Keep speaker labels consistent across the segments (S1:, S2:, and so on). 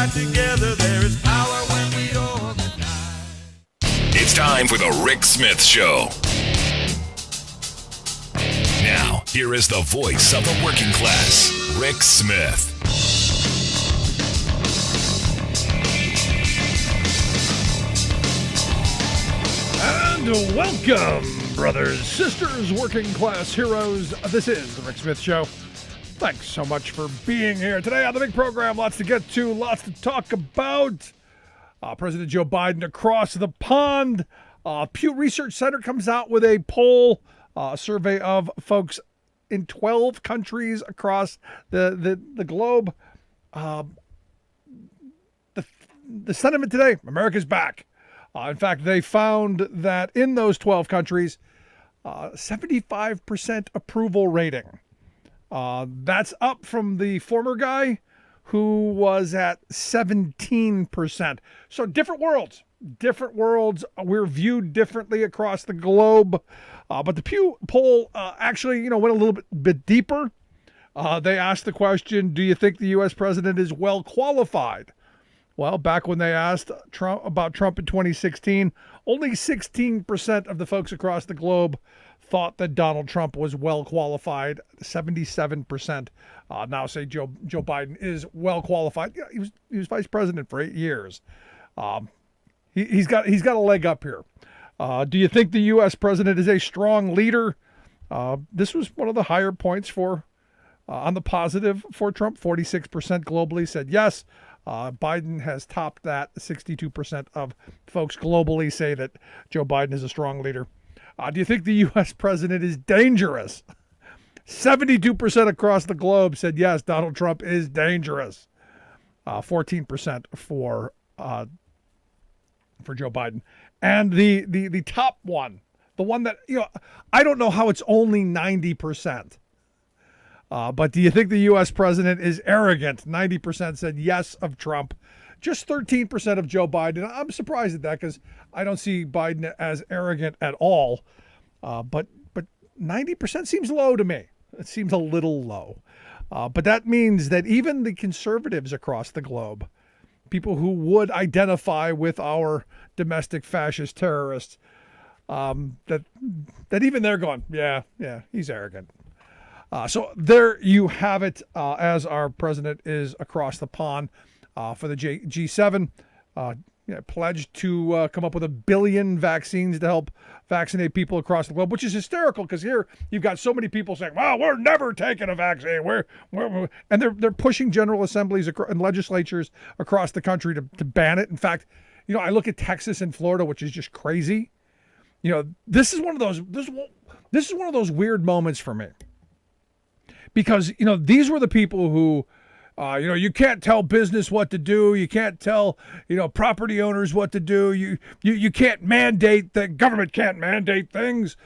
S1: fight together. There is power when we organize.
S2: It's time for the Rick Smith Show. Now, here is the voice of the working class, Rick Smith.
S3: And welcome, brothers, sisters, working class heroes. This is the Rick Smith Show. Thanks so much for being here today on the big program. Lots to get to, lots to talk about. President Joe Biden across the pond. Pew Research Center comes out with a poll, survey of folks in 12 countries across the globe. The sentiment today, America's back. In fact, they found that in those 12 countries, 75% approval rating. That's up from the former guy who was at 17%. So different worlds. We're viewed differently across the globe. But the Pew poll actually, went a little bit deeper. They asked the question, do you think the U.S. president is well qualified? Well, back when they asked about Trump in 2016, only 16% of the folks across the globe thought that Donald Trump was well qualified. 77% now say Joe Biden is well qualified. Yeah, he was vice president for 8 years. He's got a leg up here. Do you think the U.S. president is a strong leader? This was one of the higher points for on the positive for Trump. 46% globally said yes. Biden has topped that. 62% of folks globally say that Joe Biden is a strong leader. Do you think the U.S. president is dangerous? 72% across the globe said yes, Donald Trump is dangerous. 14% for Joe Biden. And the top one, the one that, I don't know how it's only 90%. But do you think the U.S. president is arrogant? 90% said yes of Trump. Just 13% of Joe Biden. I'm surprised at that because I don't see Biden as arrogant at all. But 90% seems low to me. It seems a little low. But that means that even the conservatives across the globe, people who would identify with our domestic fascist terrorists, that even they're going, yeah, he's arrogant. So there you have it, as our president is across the pond for the G7. Pledged to come up with 1 billion vaccines to help vaccinate people across the globe, which is hysterical because here you've got so many people saying, well, we're never taking a vaccine. And they're pushing general assemblies and legislatures across the country to ban it. In fact, I look at Texas and Florida, which is just crazy. This is one of those weird moments for me. Because, these were the people who, you can't tell business what to do. You can't tell, property owners what to do. You can't mandate, the government can't mandate things.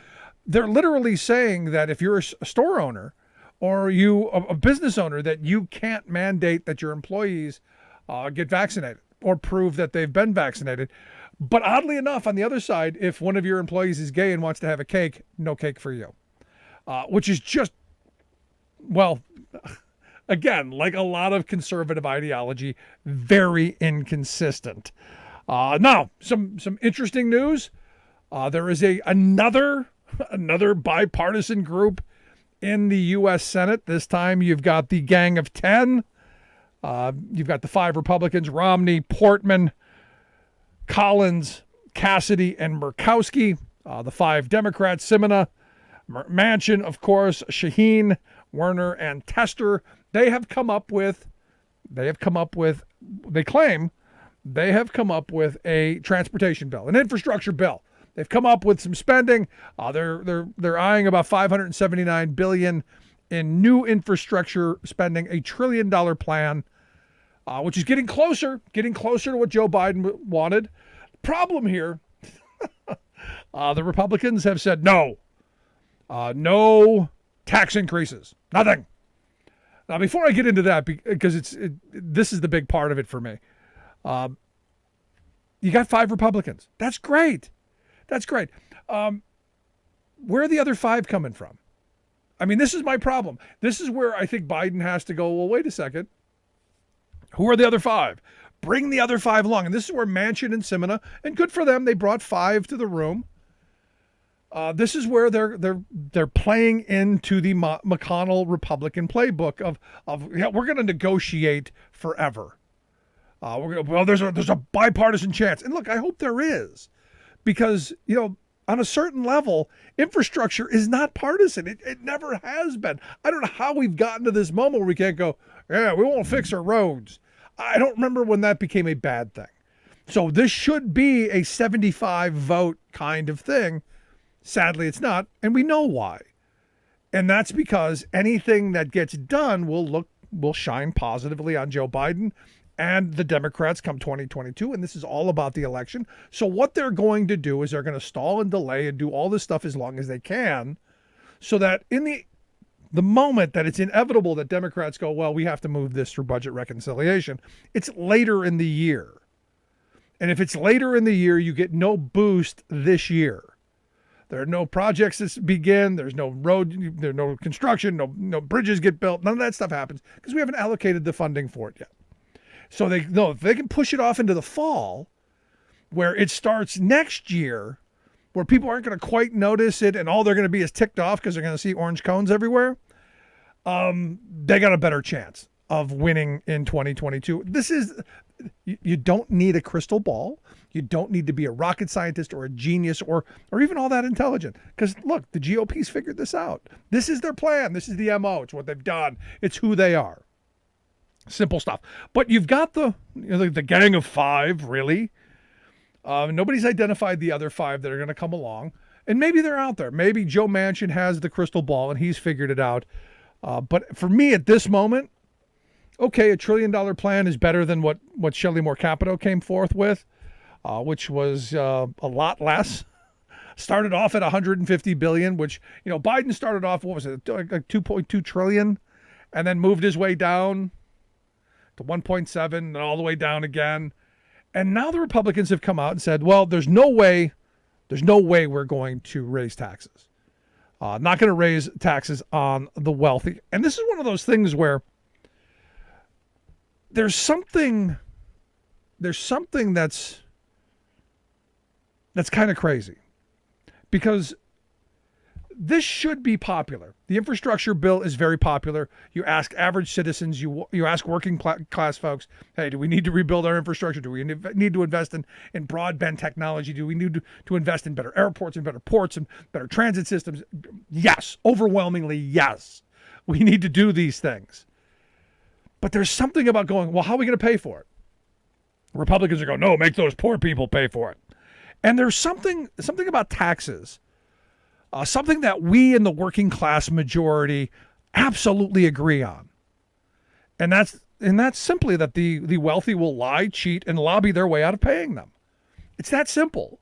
S3: They're literally saying that if you're a store owner or a business owner, that you can't mandate that your employees get vaccinated or prove that they've been vaccinated. But oddly enough, on the other side, if one of your employees is gay and wants to have a cake, no cake for you, which is just, well, again, like a lot of conservative ideology, very inconsistent. Now, some interesting news. There is another bipartisan group in the U.S. Senate. This time you've got the Gang of 10. You've got the 5 Republicans, Romney, Portman, Collins, Cassidy, and Murkowski. The 5 Democrats, Simona, Manchin, of course, Shaheen, Werner, and Tester. They claim they have come up with a transportation bill, an infrastructure bill. They've come up with some spending. They're eyeing about $579 billion in new infrastructure spending, $1 trillion plan, which is getting closer to what Joe Biden wanted. Problem here, the Republicans have said no tax increases, nothing. Now, before I get into that, because this is the big part of it for me, you got 5 Republicans. That's great. Where are the other 5 coming from? I mean, this is my problem. This is where I think Biden has to go, well, wait a second. Who are the other 5? bring the other 5 along. And this is where Manchin and Simona, and good for them, they brought 5 to the room. This is where they're playing into the McConnell Republican playbook of we're going to negotiate forever. There's a bipartisan chance, and look, I hope there is, because on a certain level, infrastructure is not partisan. It never has been. I don't know how we've gotten to this moment where we can't go, yeah, we won't fix our roads. I don't remember when that became a bad thing. So this should be a 75 vote kind of thing. Sadly, it's not, and we know why. And that's because anything that gets done will shine positively on Joe Biden and the Democrats come 2022, and this is all about the election. So what they're going to do is they're going to stall and delay and do all this stuff as long as they can, so that in the moment that it's inevitable that Democrats go, well, we have to move this through budget reconciliation, it's later in the year. And if it's later in the year, you get no boost this year. There are no projects that begin. There's no road, there's no construction, no bridges get built. None of that stuff happens because we haven't allocated the funding for it yet. So if they can push it off into the fall, where it starts next year, where people aren't going to quite notice it and all they're going to be is ticked off because they're going to see orange cones everywhere, they got a better chance of winning in 2022. You don't need a crystal ball. You don't need to be a rocket scientist or a genius or even all that intelligent. Because look, the GOP's figured this out. This is their plan. This is the MO. It's what they've done. It's who they are. Simple stuff. But you've got the gang of 5, really. Nobody's identified the other 5 that are going to come along. And maybe they're out there. Maybe Joe Manchin has the crystal ball and he's figured it out. But for me at this moment, okay, $1 trillion plan is better than what Shelley Moore Capito came forth with, which was a lot less. Started off at $150 billion, which, Biden started off, what was it, like $2.2 trillion, and then moved his way down to 1.7 and all the way down again. And now the Republicans have come out and said, well, there's no way we're going to raise taxes. Not going to raise taxes on the wealthy. And this is one of those things where there's something that's kind of crazy, because this should be popular. The infrastructure bill is very popular. You ask average citizens, you ask working class folks, hey, do we need to rebuild our infrastructure? Do we need to invest in broadband technology? Do we need to invest in better airports and better ports and better transit systems? Yes, overwhelmingly yes. We need to do these things. But there's something about going, well, how are we going to pay for it? Republicans are going, no, make those poor people pay for it. And there's something about taxes, something that we in the working class majority absolutely agree on. And that's simply that the wealthy will lie, cheat, and lobby their way out of paying them. It's that simple.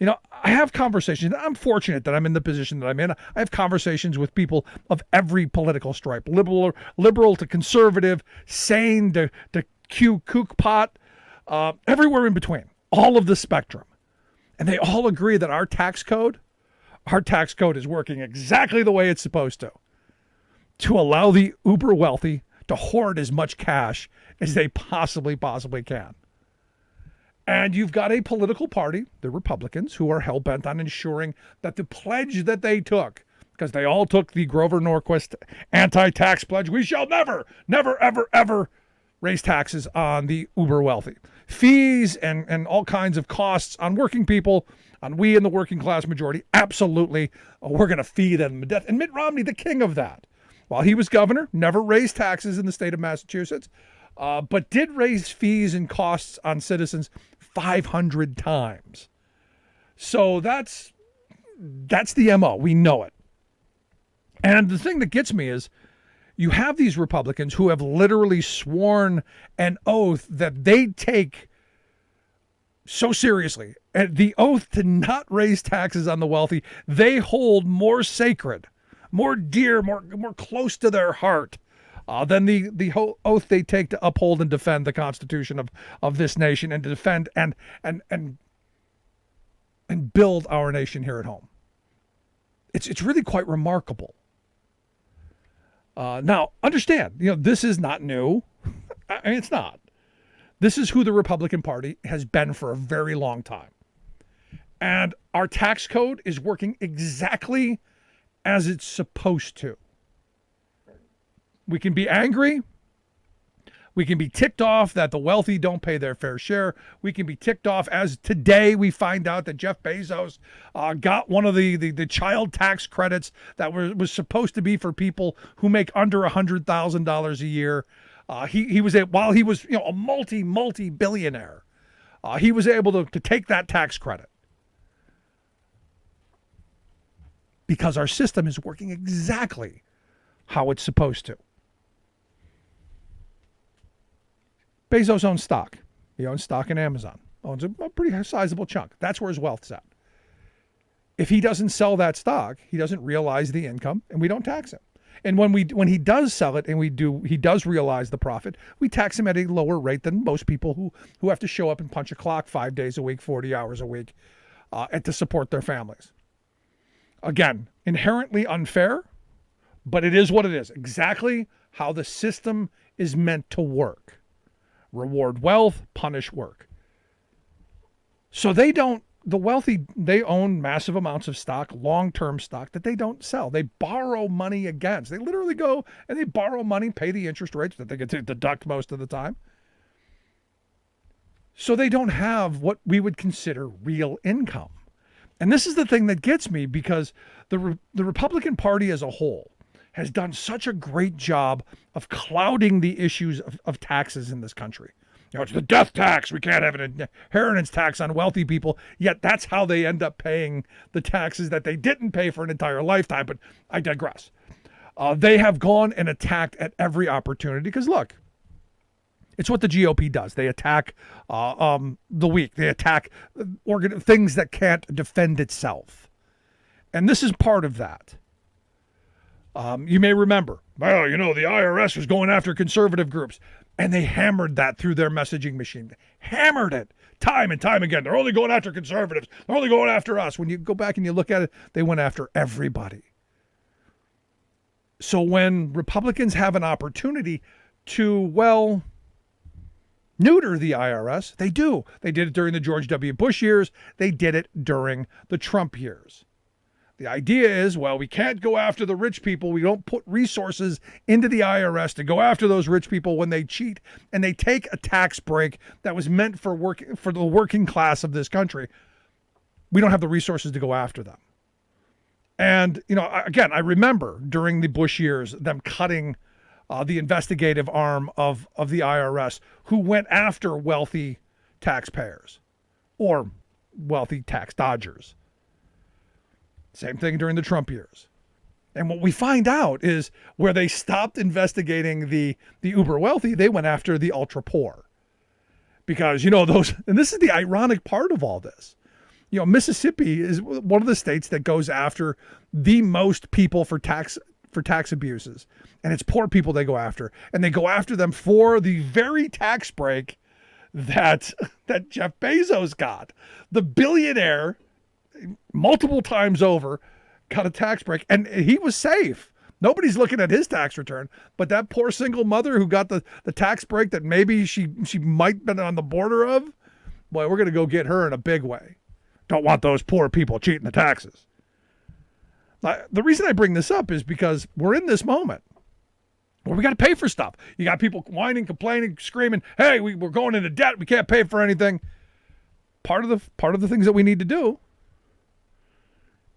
S3: I have conversations. I'm fortunate that I'm in the position that I'm in. I have conversations with people of every political stripe, liberal to conservative, sane to kook pot, everywhere in between, all of the spectrum. And they all agree that our tax code is working exactly the way it's supposed to allow the uber wealthy to hoard as much cash as they possibly can. And you've got a political party, the Republicans, who are hell-bent on ensuring that the pledge that they took, because they all took the Grover Norquist anti-tax pledge, we shall never, ever, ever raise taxes on the uber wealthy. Fees and all kinds of costs on working people, on we in the working class majority, absolutely, we're going to feed them to death. And Mitt Romney, the king of that, while he was governor, never raised taxes in the state of Massachusetts, but did raise fees and costs on citizens 500 times. So that's the MO. We know it. And the thing that gets me is you have these Republicans who have literally sworn an oath that they take so seriously. And the oath to not raise taxes on the wealthy, they hold more sacred, more dear, more close to their heart than the whole oath they take to uphold and defend the Constitution of this nation and to defend and build our nation here at home. It's really quite remarkable. Now, understand, this is not new. I mean, it's not. This is who the Republican Party has been for a very long time. And our tax code is working exactly as it's supposed to. We can be angry. We can be ticked off that the wealthy don't pay their fair share. We can be ticked off as today we find out that Jeff Bezos got one of the child tax credits that was supposed to be for people who make under $100,000 a year. While he was a multi billionaire, he was able to take that tax credit because our system is working exactly how it's supposed to. Bezos owns stock. He owns stock in Amazon. Owns a pretty sizable chunk. That's where his wealth's at. If he doesn't sell that stock, he doesn't realize the income, and we don't tax him. And when he does sell it and he does realize the profit, we tax him at a lower rate than most people who have to show up and punch a clock 5 days a week, 40 hours a week, and to support their families. Again, inherently unfair, but it is what it is. Exactly how the system is meant to work. Reward wealth, punish work. So the wealthy, they own massive amounts of stock, long-term stock that they don't sell. They borrow money against. They literally go and they borrow money, pay the interest rates that they get to deduct most of the time. So they don't have what we would consider real income. And this is the thing that gets me, because the Republican Party as a whole has done such a great job of clouding the issues of taxes in this country. It's the death tax. We can't have an inheritance tax on wealthy people. Yet that's how they end up paying the taxes that they didn't pay for an entire lifetime. But I digress. They have gone and attacked at every opportunity because, look, it's what the GOP does. They attack the weak. They attack things that can't defend itself. And this is part of that. You may remember, the IRS was going after conservative groups, and they hammered that through their messaging machine. Hammered it time and time again. They're only going after conservatives. They're only going after us. When you go back and you look at it, they went after everybody. So when Republicans have an opportunity to, neuter the IRS, they do. They did it during the George W. Bush years. They did it during the Trump years. The idea is, we can't go after the rich people. We don't put resources into the IRS to go after those rich people when they cheat and they take a tax break that was meant for the working class of this country. We don't have the resources to go after them. And, again, I remember during the Bush years, them cutting the investigative arm of the IRS, who went after wealthy taxpayers or wealthy tax dodgers. Same thing during the Trump years. And what we find out is where they stopped investigating the uber wealthy, they went after the ultra poor. Because, those, and this is the ironic part of all this. Mississippi is one of the states that goes after the most people for tax abuses. And it's poor people they go after. And they go after them for the very tax break that Jeff Bezos got. The billionaire, multiple times over, got a tax break, and he was safe. Nobody's looking at his tax return, but that poor single mother who got the tax break that maybe she might have been on the border of, we're going to go get her in a big way. Don't want those poor people cheating the taxes. The reason I bring this up is because we're in this moment where we got to pay for stuff. You got people whining, complaining, screaming, hey, we're going into debt. We can't pay for anything. Part of the things that we need to do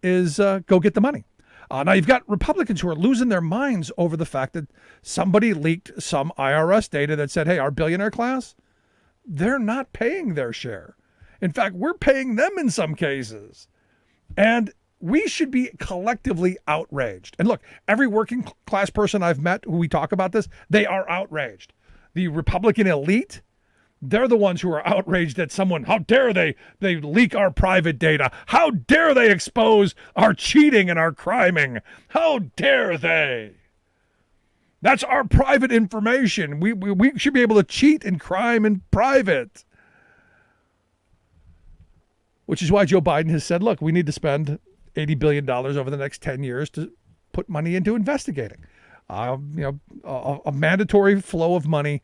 S3: is go get the money. Now you've got Republicans who are losing their minds over the fact that somebody leaked some IRS data that said, hey, our billionaire class, they're not paying their share. In fact, we're paying them in some cases. And we should be collectively outraged. And look, every working class person I've met who we talk about this, they are outraged. The Republican elite, they're the ones who are outraged at someone. How dare they leak our private data? How dare they expose our cheating and our criming? How dare they? That's our private information. We should be able to cheat and crime in private. Which is why Joe Biden has said, look, we need to spend $80 billion over the next 10 years to put money into investigating. A mandatory flow of money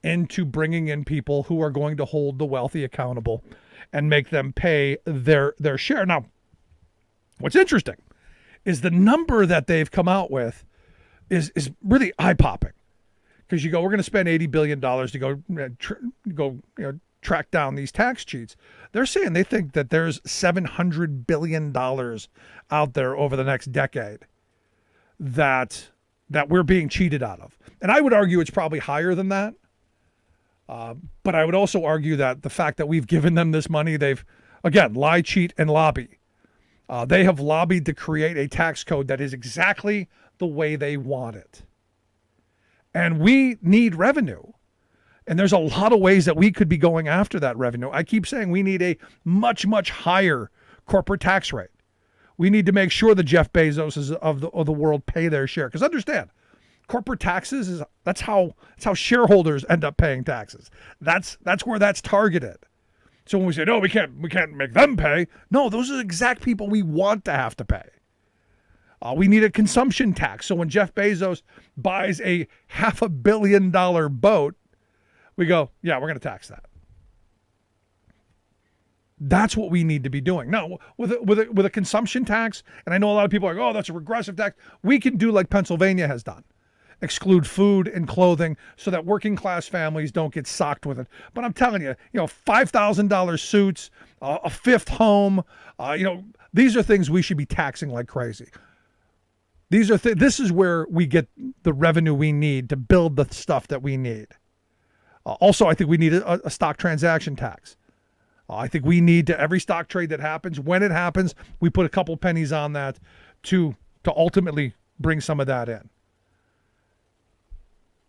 S3: into bringing in people who are going to hold the wealthy accountable and make them pay their share. Now, what's interesting is the number that they've come out with is really eye-popping, because you go, we're going to spend $80 billion to go track down these tax cheats. They're saying they think that there's $700 billion out there over the next decade that we're being cheated out of. And I would argue it's probably higher than that. But I would also argue that the fact that we've given them this money, they've, again, lie, cheat, and lobby. They have lobbied to create a tax code that is exactly the way they want it. And we need revenue. And there's a lot of ways that we could be going after that revenue. I keep saying we need a much, much higher corporate tax rate. We need to make sure the Jeff Bezoses of the world pay their share. Because understand, corporate taxes that's how shareholders end up paying taxes. That's where that's targeted. So when we say, no, we can't make them pay. No, those are the exact people we want to have to pay. We need a consumption tax. So when Jeff Bezos buys a $500 million boat, we go, yeah, we're going to tax that. That's what we need to be doing. Now, with a consumption tax, and I know a lot of people are like, oh, that's a regressive tax. We can do like Pennsylvania has done. Exclude food and clothing so that working class families don't get socked with it. But I'm telling you, $5,000 suits, a fifth home, these are things we should be taxing like crazy. This is where we get the revenue we need to build the stuff that we need. Also, I think we need a stock transaction tax. I think we need to, every stock trade that happens, when it happens, we put a couple pennies on that to ultimately bring some of that in.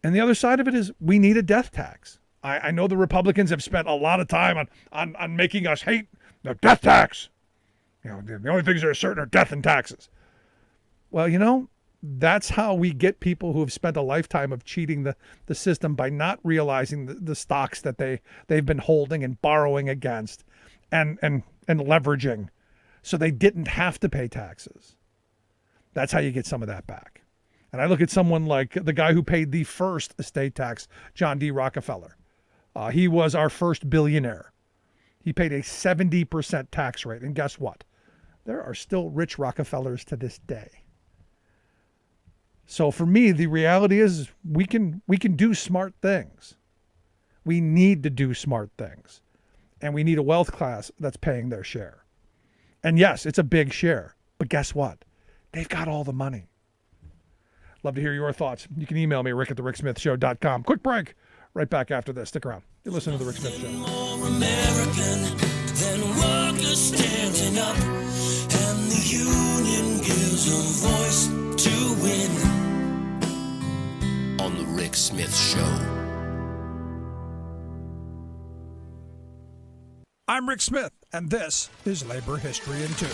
S3: And the other side of it is we need a death tax. I know the Republicans have spent a lot of time on making us hate the death tax. The only things that are certain are death and taxes. Well, that's how we get people who have spent a lifetime of cheating the system by not realizing the stocks that they've been holding and borrowing against and leveraging so they didn't have to pay taxes. That's how you get some of that back. And I look at someone like the guy who paid the first estate tax, John D. Rockefeller. He was our first billionaire. He paid a 70% tax rate. And guess what? There are still rich Rockefellers to this day. So for me, the reality is we can do smart things. We need to do smart things. And we need a wealth class that's paying their share. And yes, it's a big share. But guess what? They've got all the money. Love to hear your thoughts. You can email me, rick@thericksmithshow.com. Quick break. Right back after this. Stick around. You're listening to The Rick Smith Show.
S4: More American than workers standing up, and the union gives a voice to win. On The Rick Smith Show.
S3: I'm Rick Smith, and this is Labor History in 2.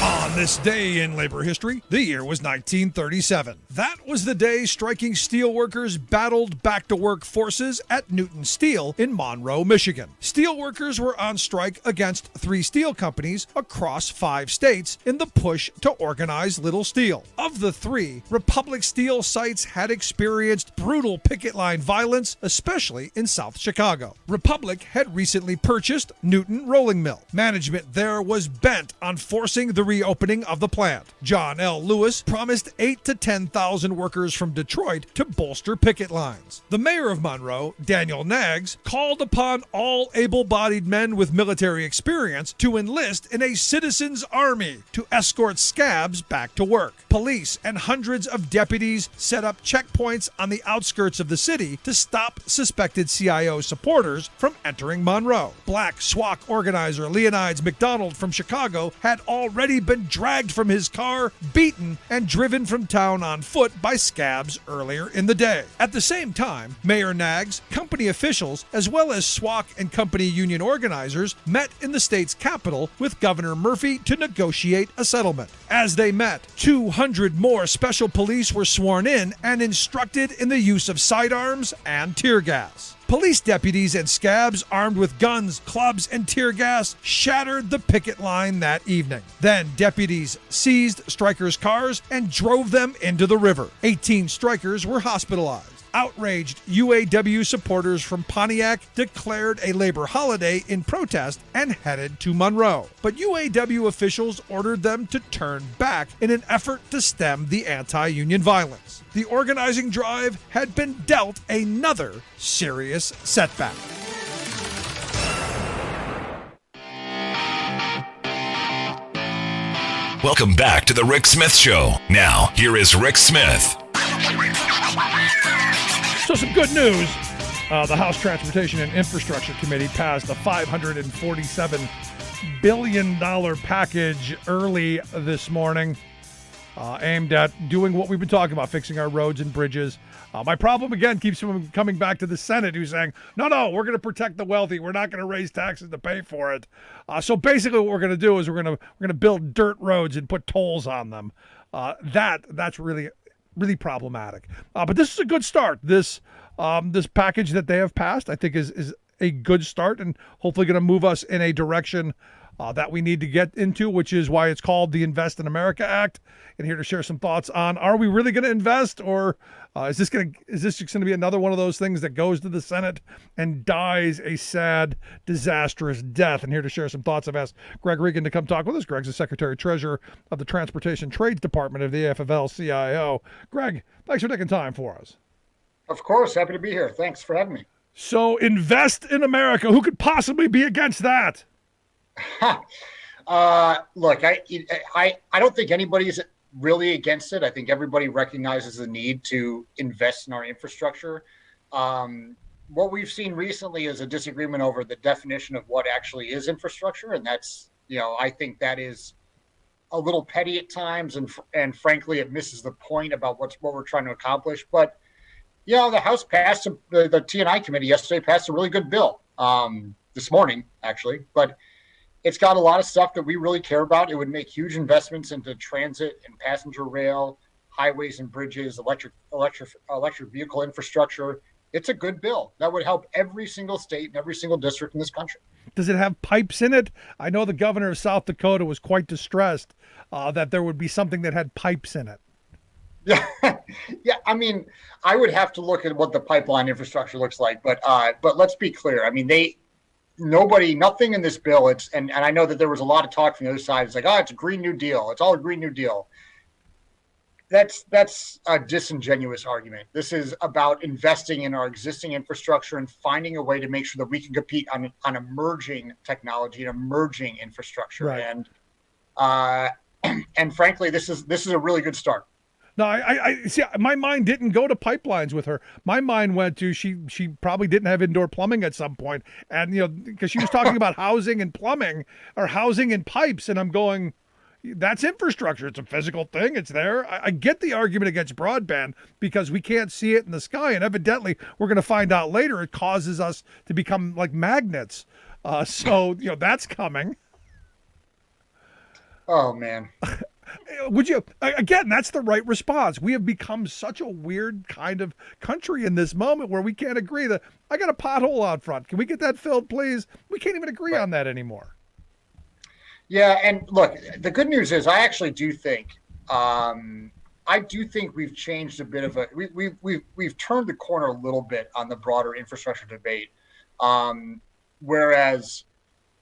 S3: On this day in labor history, the year was 1937. That was the day striking steelworkers battled back-to-work forces at Newton Steel in Monroe, Michigan. Steelworkers were on strike against 3 steel companies across 5 states in the push to organize Little Steel. Of the 3, Republic Steel sites had experienced brutal picket line violence, especially in South Chicago. Republic had recently purchased Newton Rolling Mill. Management there was bent on forcing the reopening of the plant. John L. Lewis promised 8,000 to 10,000 workers from Detroit to bolster picket lines. The mayor of Monroe, Daniel Naggs, called upon all able-bodied men with military experience to enlist in a citizens' army to escort scabs back to work. Police and hundreds of deputies set up checkpoints on the outskirts of the city to stop suspected CIO supporters from entering Monroe. Black SWAT organizer Leonidas McDonald from Chicago had already been dragged from his car, beaten, and driven from town on foot by scabs earlier in the day. At the same time, Mayor Naggs, company officials, as well as SWAT and company union organizers met in the state's capital with Governor Murphy to negotiate a settlement. As they met, 200 more special police were sworn in and instructed in the use of sidearms and tear gas. Police deputies and scabs armed with guns, clubs, and tear gas shattered the picket line that evening. Then deputies seized strikers' cars and drove them into the river. 18 strikers were hospitalized. Outraged UAW supporters from Pontiac declared a labor holiday in protest and headed to Monroe. But UAW officials ordered them to turn back in an effort to stem the anti-union violence. The organizing drive had been dealt another serious setback.
S2: Welcome back to the Rick Smith Show. Now, here is Rick Smith.
S3: So some good news. The House Transportation and Infrastructure Committee passed a $547 billion package early this morning, aimed at doing what we've been talking about, fixing our roads and bridges. My problem, again, keeps coming back to the Senate, who's saying, no, we're going to protect the wealthy. We're not going to raise taxes to pay for it. So basically what we're going to do is we're going to build dirt roads and put tolls on them. That's really problematic. But this is a good start. This package that they have passed, I think, is a good start and hopefully going to move us in a direction that we need to get into, which is why it's called the Invest in America Act. And here to share some thoughts on, are we really going to invest, or is this just going to be another one of those things that goes to the Senate and dies a sad, disastrous death? And here to share some thoughts, I've asked Greg Regan to come talk with us. Greg's the Secretary-Treasurer of the Transportation Trades Department of the AFL-CIO. Greg, thanks for taking time for us.
S5: Of course, happy to be here. Thanks for having me.
S3: So, invest in America. Who could possibly be against that?
S5: Look, I don't think anybody's really against it. I think everybody recognizes the need to invest in our infrastructure. What we've seen recently is a disagreement over the definition of what actually is infrastructure, and that's, I think that is a little petty at times, and frankly, it misses the point about what we're trying to accomplish. But the House passed the T&I committee yesterday passed a really good bill this morning, actually, but it's got a lot of stuff that we really care about. It would make huge investments into transit and passenger rail, highways and bridges, electric vehicle infrastructure. It's a good bill that would help every single state and every single district in this country.
S3: Does it have pipes in it? I know the governor of South Dakota was quite distressed that there would be something that had pipes in it.
S5: Yeah. I mean, I would have to look at what the pipeline infrastructure looks like, but let's be clear. I mean, nothing in this bill. And I know that there was a lot of talk from the other side. It's like, it's a Green New Deal. It's all a Green New Deal. That's a disingenuous argument. This is about investing in our existing infrastructure and finding a way to make sure that we can compete on emerging technology and emerging infrastructure. Right. And frankly, this is a really good start.
S3: No, I see. My mind didn't go to pipelines with her. My mind went to she probably didn't have indoor plumbing at some point, and because she was talking about housing and plumbing or housing and pipes, and I'm going, that's infrastructure. It's a physical thing. It's there. I get the argument against broadband because we can't see it in the sky, and evidently we're going to find out later it causes us to become like magnets. So that's coming.
S5: Oh man.
S3: Would you, again, that's the right response. We have become such a weird kind of country in this moment where we can't agree that I got a pothole out front. Can we get that filled, please? We can't even agree on that anymore.
S5: Yeah. And look, the good news is I actually do think, we've changed a bit of we've turned the corner a little bit on the broader infrastructure debate. Whereas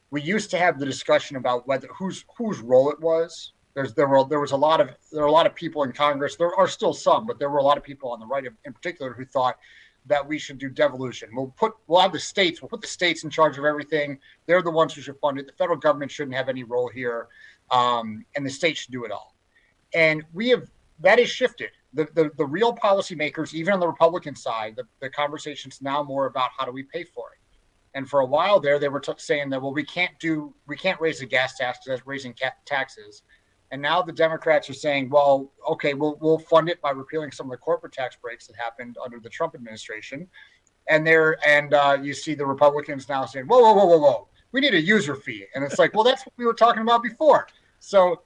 S5: we used to have the discussion about whose role it was. There were a lot of people in Congress. There are still some, but there were a lot of people on the right in particular who thought that we should do devolution. We'll have the states. We'll put the states in charge of everything. They're the ones who should fund it. The federal government shouldn't have any role here, and the states should do it all. And that has shifted. The real policymakers, even on the Republican side, the conversation's now more about how do we pay for it. And for a while there, they were saying that we can't raise the gas tax because that's raising taxes. And now the Democrats are saying, well, okay, we'll fund it by repealing some of the corporate tax breaks that happened under the Trump administration. And you see the Republicans now saying, whoa, we need a user fee. And it's like, well, that's what we were talking about before. So,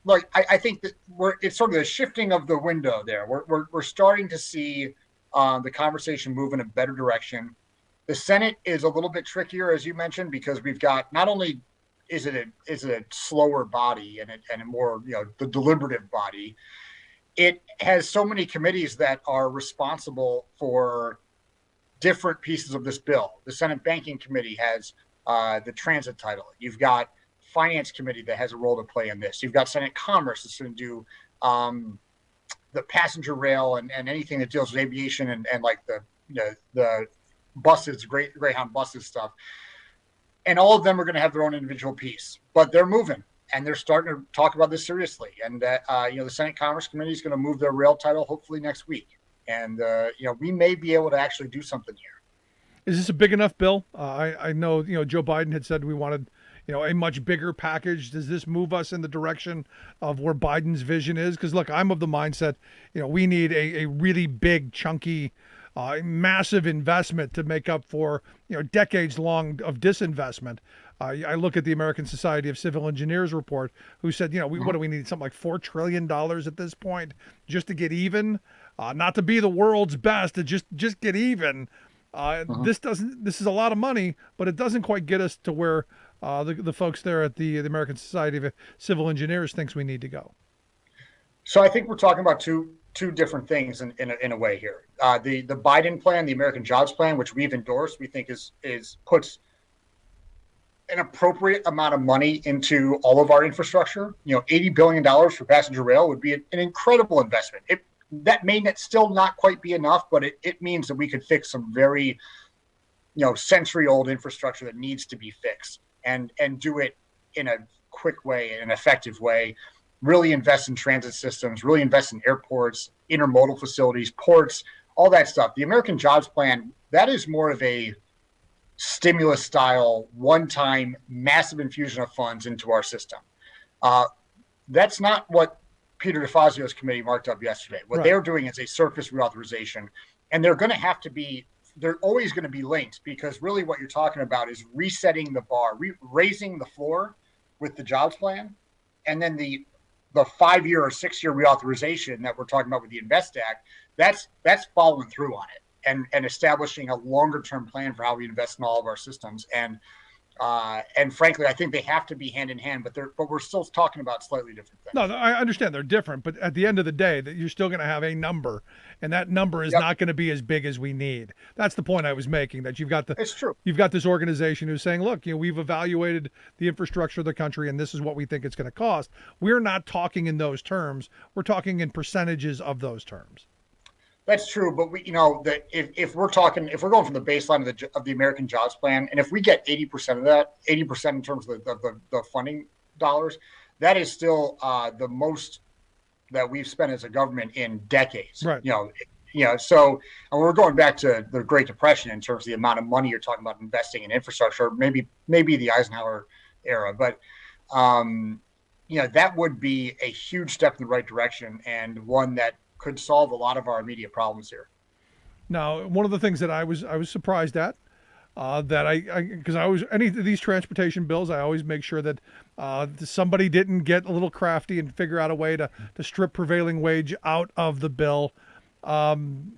S5: look, I think that it's sort of the shifting of the window there. We're starting to see the conversation move in a better direction. The Senate is a little bit trickier, as you mentioned, because we've got not only is it a slower body and a more the deliberative body. it has so many committees that are responsible for different pieces of this bill. The Senate Banking Committee has the transit title. You've got Finance Committee that has a role to play in this. You've got Senate Commerce that's going to do the passenger rail and anything that deals with aviation and like the buses, Greyhound buses stuff. And all of them are going to have their own individual piece, but they're moving and they're starting to talk about this seriously. And the Senate Commerce Committee is going to move their rail title hopefully next week. And we may be able to actually do something here.
S3: Is this a big enough bill? I know Joe Biden had said we wanted a much bigger package. Does this move us in the direction of where Biden's vision is? Because look, I'm of the mindset we need a really big, chunky, massive investment to make up for decades long of disinvestment. I look at the American Society of Civil Engineers report, who said what do we need, something like $4 trillion at this point just to get even, not to be the world's best, to just get even. This is a lot of money, but it doesn't quite get us to where the folks there at the American Society of Civil Engineers thinks we need to go.
S5: So I think we're talking about two different things in a way here. The Biden plan, the American Jobs Plan, which we've endorsed, we think puts an appropriate amount of money into all of our infrastructure. $80 billion for passenger rail would be an incredible investment. That may still not quite be enough, but it means that we could fix some very, century-old infrastructure that needs to be fixed and do it in a quick way, an effective way. Really invest in transit systems, really invest in airports, intermodal facilities, ports, all that stuff. The American Jobs Plan, that is more of a stimulus style, one-time massive infusion of funds into our system. That's not what Peter DeFazio's committee marked up yesterday. What they're doing is a surface reauthorization, and they're always going to be linked, because really what you're talking about is resetting the bar, raising the floor with the jobs plan, and then the 5-year or 6-year reauthorization that we're talking about with the Invest Act, that's following through on it and establishing a longer term plan for how we invest in all of our systems. And frankly, I think they have to be hand in hand, but we're still talking about slightly different things.
S3: No, I understand they're different, but at the end of the day, that you're still going to have a number, and that number is not going to be as big as we need. That's the point I was making. That it's true. You've got this organization who's saying, look, we've evaluated the infrastructure of the country, and this is what we think it's going to cost. We're not talking in those terms. We're talking in percentages of those terms.
S5: That's true, but that if we're going from the baseline of the American Jobs Plan, and if we get 80% of that, 80% in terms of the funding dollars, that is still the most that we've spent as a government in decades.
S3: Right.
S5: So and we're going back to the Great Depression in terms of the amount of money you're talking about investing in infrastructure, maybe the Eisenhower era, but that would be a huge step in the right direction, and one that could solve a lot of our immediate problems here.
S3: Now, one of the things that I was surprised at, because I always, any of these transportation bills, I always make sure that somebody didn't get a little crafty and figure out a way to strip prevailing wage out of the bill.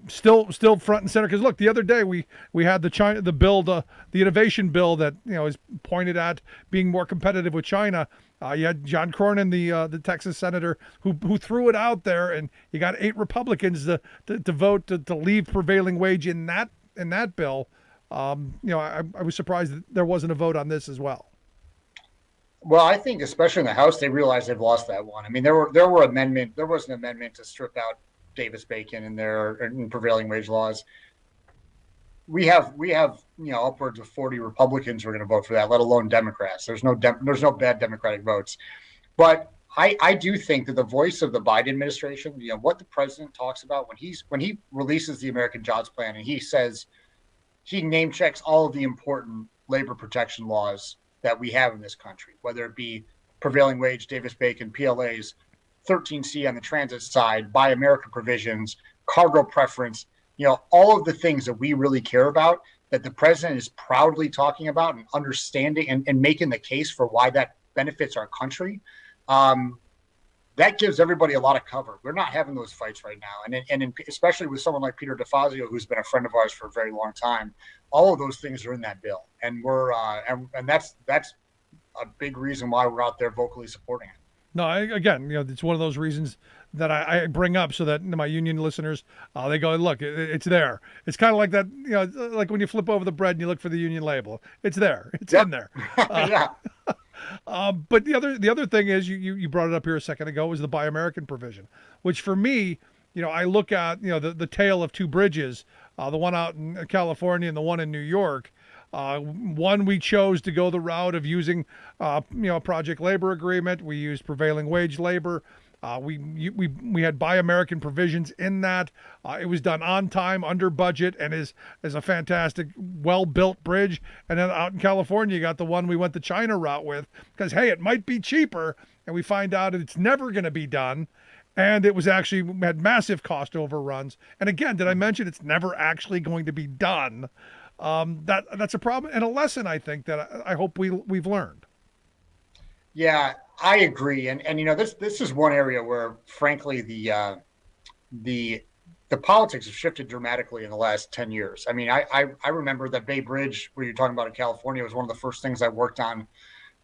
S3: Still front and center, because look, the other day we had the innovation bill that is pointed at being more competitive with China. You had John Cornyn, the Texas senator, who threw it out there, and you got 8 Republicans to vote to leave prevailing wage in that bill. I was surprised that there wasn't a vote on this as well.
S5: Well, I think especially in the House, they realized they've lost that one. I mean, there was an amendment to strip out Davis-Bacon in prevailing wage laws. We have upwards of 40 Republicans who are going to vote for that, let alone Democrats. There's no bad Democratic votes, but I do think that the voice of the Biden administration, what the president talks about when he releases the American Jobs Plan, and he says he name checks all of the important labor protection laws that we have in this country, whether it be prevailing wage, Davis-Bacon, PLAs, 13C on the transit side, Buy America provisions, cargo preference, all of the things that we really care about, that the president is proudly talking about and understanding and making the case for why that benefits our country. That gives everybody a lot of cover. We're not having those fights right now. And especially with someone like Peter DeFazio, who's been a friend of ours for a very long time, all of those things are in that bill. And and that's a big reason why we're out there vocally supporting it.
S3: No, again, it's one of those reasons that I bring up so that my union listeners, they go, look, it's there. It's kind of like that, like when you flip over the bread and you look for the union label. It's there. It's in there.
S5: Yeah.
S3: But the other thing is, you brought it up here a second ago, was the Buy American provision, which for me, I look at, the tale of two bridges, the one out in California and the one in New York. One, we chose to go the route of using, a project labor agreement. We used prevailing wage labor. We had Buy American provisions in that. It was done on time, under budget, and is a fantastic, well-built bridge. And then out in California, you got the one we went the China route with, because, hey, it might be cheaper, and we find out it's never going to be done. And it was actually had massive cost overruns. And again, did I mention it's never actually going to be done? That's a problem and a lesson, I think, that I hope we've learned.
S5: Yeah, I agree. And this is one area where, frankly, the politics have shifted dramatically in the last 10 years. I mean, I remember that Bay Bridge, where you're talking about in California, was one of the first things I worked on,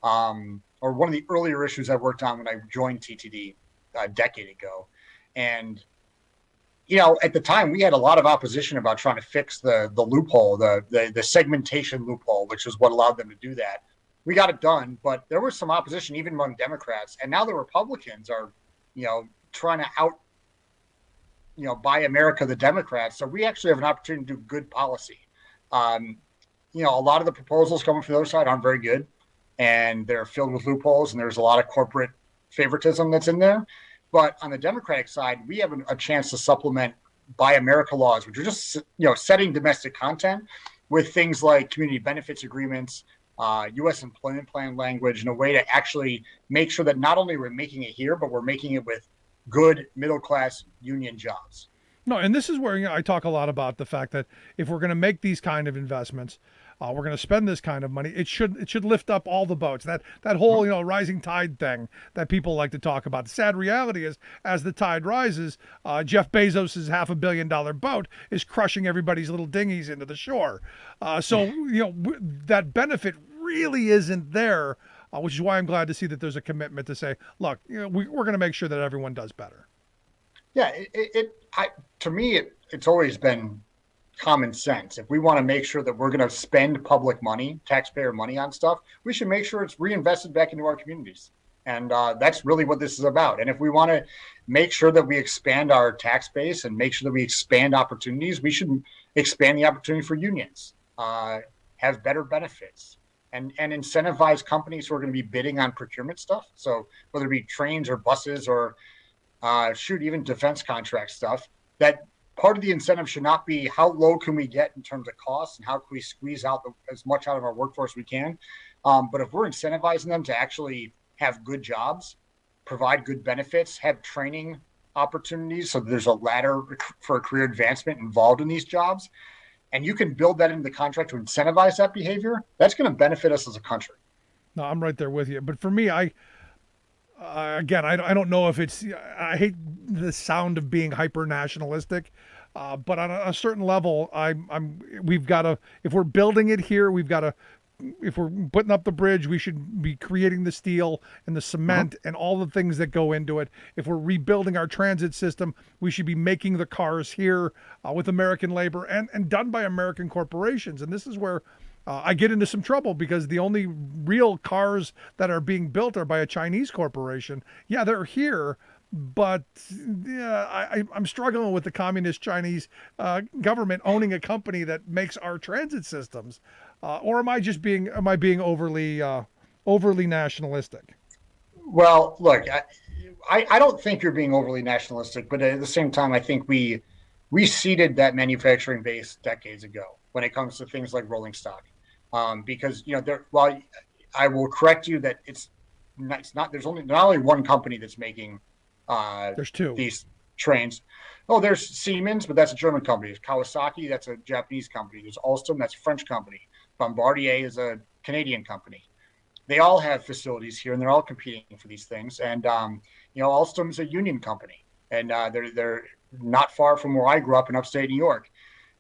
S5: or one of the earlier issues I worked on when I joined TTD a decade ago. And, at the time we had a lot of opposition about trying to fix the loophole, the segmentation loophole, which is what allowed them to do that. We got it done, but there was some opposition even among Democrats. And now the Republicans are, trying to buy America, the Democrats. So we actually have an opportunity to do good policy. A lot of the proposals coming from the other side aren't very good, and they're filled with loopholes, and there's a lot of corporate favoritism that's in there. But on the Democratic side, we have a chance to supplement Buy America laws, which are just, setting domestic content with things like community benefits agreements, U.S. employment plan language, in a way to actually make sure that not only we're making it here, but we're making it with good middle-class union jobs.
S3: No, and this is where I talk a lot about the fact that if we're going to make these kind of investments, we're going to spend this kind of money, it should lift up all the boats. That whole rising tide thing that people like to talk about. The sad reality is, as the tide rises, Jeff Bezos's $500 million boat is crushing everybody's little dinghies into the shore. So that benefit really isn't there, which is why I'm glad to see that there's a commitment to say, look, we're going to make sure that everyone does better.
S5: Yeah, to me, it's always been common sense. If we want to make sure that we're going to spend public money, taxpayer money on stuff, we should make sure it's reinvested back into our communities. And that's really what this is about. And if we want to make sure that we expand our tax base and make sure that we expand opportunities, we should expand the opportunity for unions, have better benefits, and incentivize companies who are going to be bidding on procurement stuff. So whether it be trains or buses or even defense contract stuff, that part of the incentive should not be how low can we get in terms of costs and how can we squeeze out as much out of our workforce we can. But if we're incentivizing them to actually have good jobs, provide good benefits, have training opportunities, so there's a ladder for a career advancement involved in these jobs, and you can build that into the contract to incentivize that behavior, that's going to benefit us as a country.
S3: No, I'm right there with you. But for me, I don't know if it's, I hate the sound of being hyper nationalistic, but on a certain level, we've got to, if we're building it here, if we're putting up the bridge, we should be creating the steel and the cement and all the things that go into it. If we're rebuilding our transit system, we should be making the cars here with American labor and done by American corporations. And this is where I get into some trouble, because the only real cars that are being built are by a Chinese corporation. Yeah, they're here, but I'm struggling with the communist Chinese government owning a company that makes our transit systems. Or am I being overly nationalistic?
S5: Well, look, I don't think you're being overly nationalistic, but at the same time, I think we seeded that manufacturing base decades ago when it comes to things like rolling stock. Because while I will correct you that it's not there's not only one company that's making
S3: there's two
S5: these trains. Oh, there's Siemens, but that's a German company. There's Kawasaki, that's a Japanese company. There's Alstom, that's a French company. Bombardier is a Canadian company. They all have facilities here, and they're all competing for these things. And Alstom's a union company, and they're not far from where I grew up in upstate New York.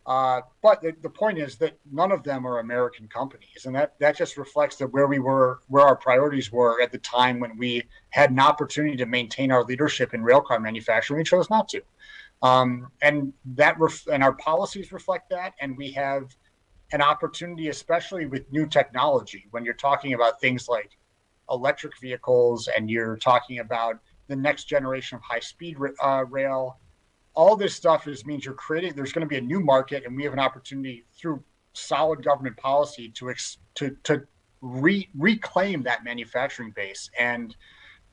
S5: But the point is that none of them are American companies, and that just reflects that where our priorities were at the time when we had an opportunity to maintain our leadership in railcar manufacturing. We chose not to, and our policies reflect that. And we have an opportunity, especially with new technology, when you're talking about things like electric vehicles and you're talking about the next generation of high-speed rail. All this stuff means there's going to be a new market, and we have an opportunity through solid government policy to reclaim that manufacturing base. And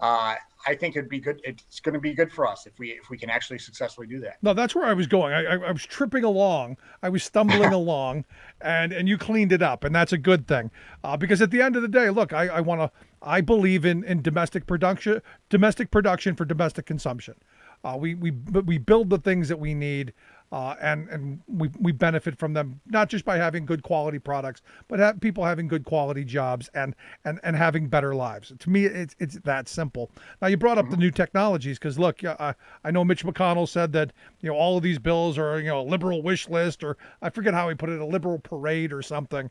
S5: I think it'd be good. It's going to be good for us if we can actually successfully do that.
S3: No, that's where I was going. I was tripping along. I was stumbling along, and you cleaned it up, and that's a good thing. Because at the end of the day, look, I believe in domestic production for domestic consumption. We build the things that we need, and we benefit from them, not just by having good quality products, but people having good quality jobs and having better lives. To me, it's that simple. Now, you brought up the new technologies because, look, I know Mitch McConnell said that all of these bills are a liberal wish list, or I forget how he put it, a liberal parade or something.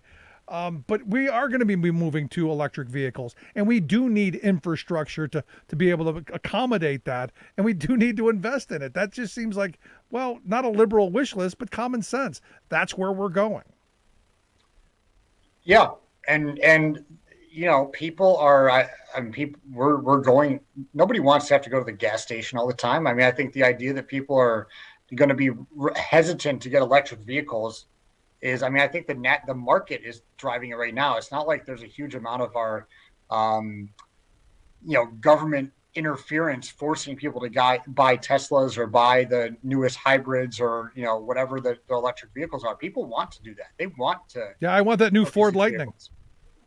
S3: But we are going to be moving to electric vehicles, and we do need infrastructure to be able to accommodate that, and we do need to invest in it. That just seems like, well, not a liberal wish list, but common sense. That's where we're going.
S5: Yeah, and people are. We're going. Nobody wants to have to go to the gas station all the time. I mean, I think the idea that people are going to be hesitant to get electric vehicles I think the market is driving it right now. It's not like there's a huge amount of our, government interference forcing people to buy Teslas or buy the newest hybrids or, whatever the electric vehicles are. People want to do that. They want to.
S3: Yeah, I want that new Ford Lightning.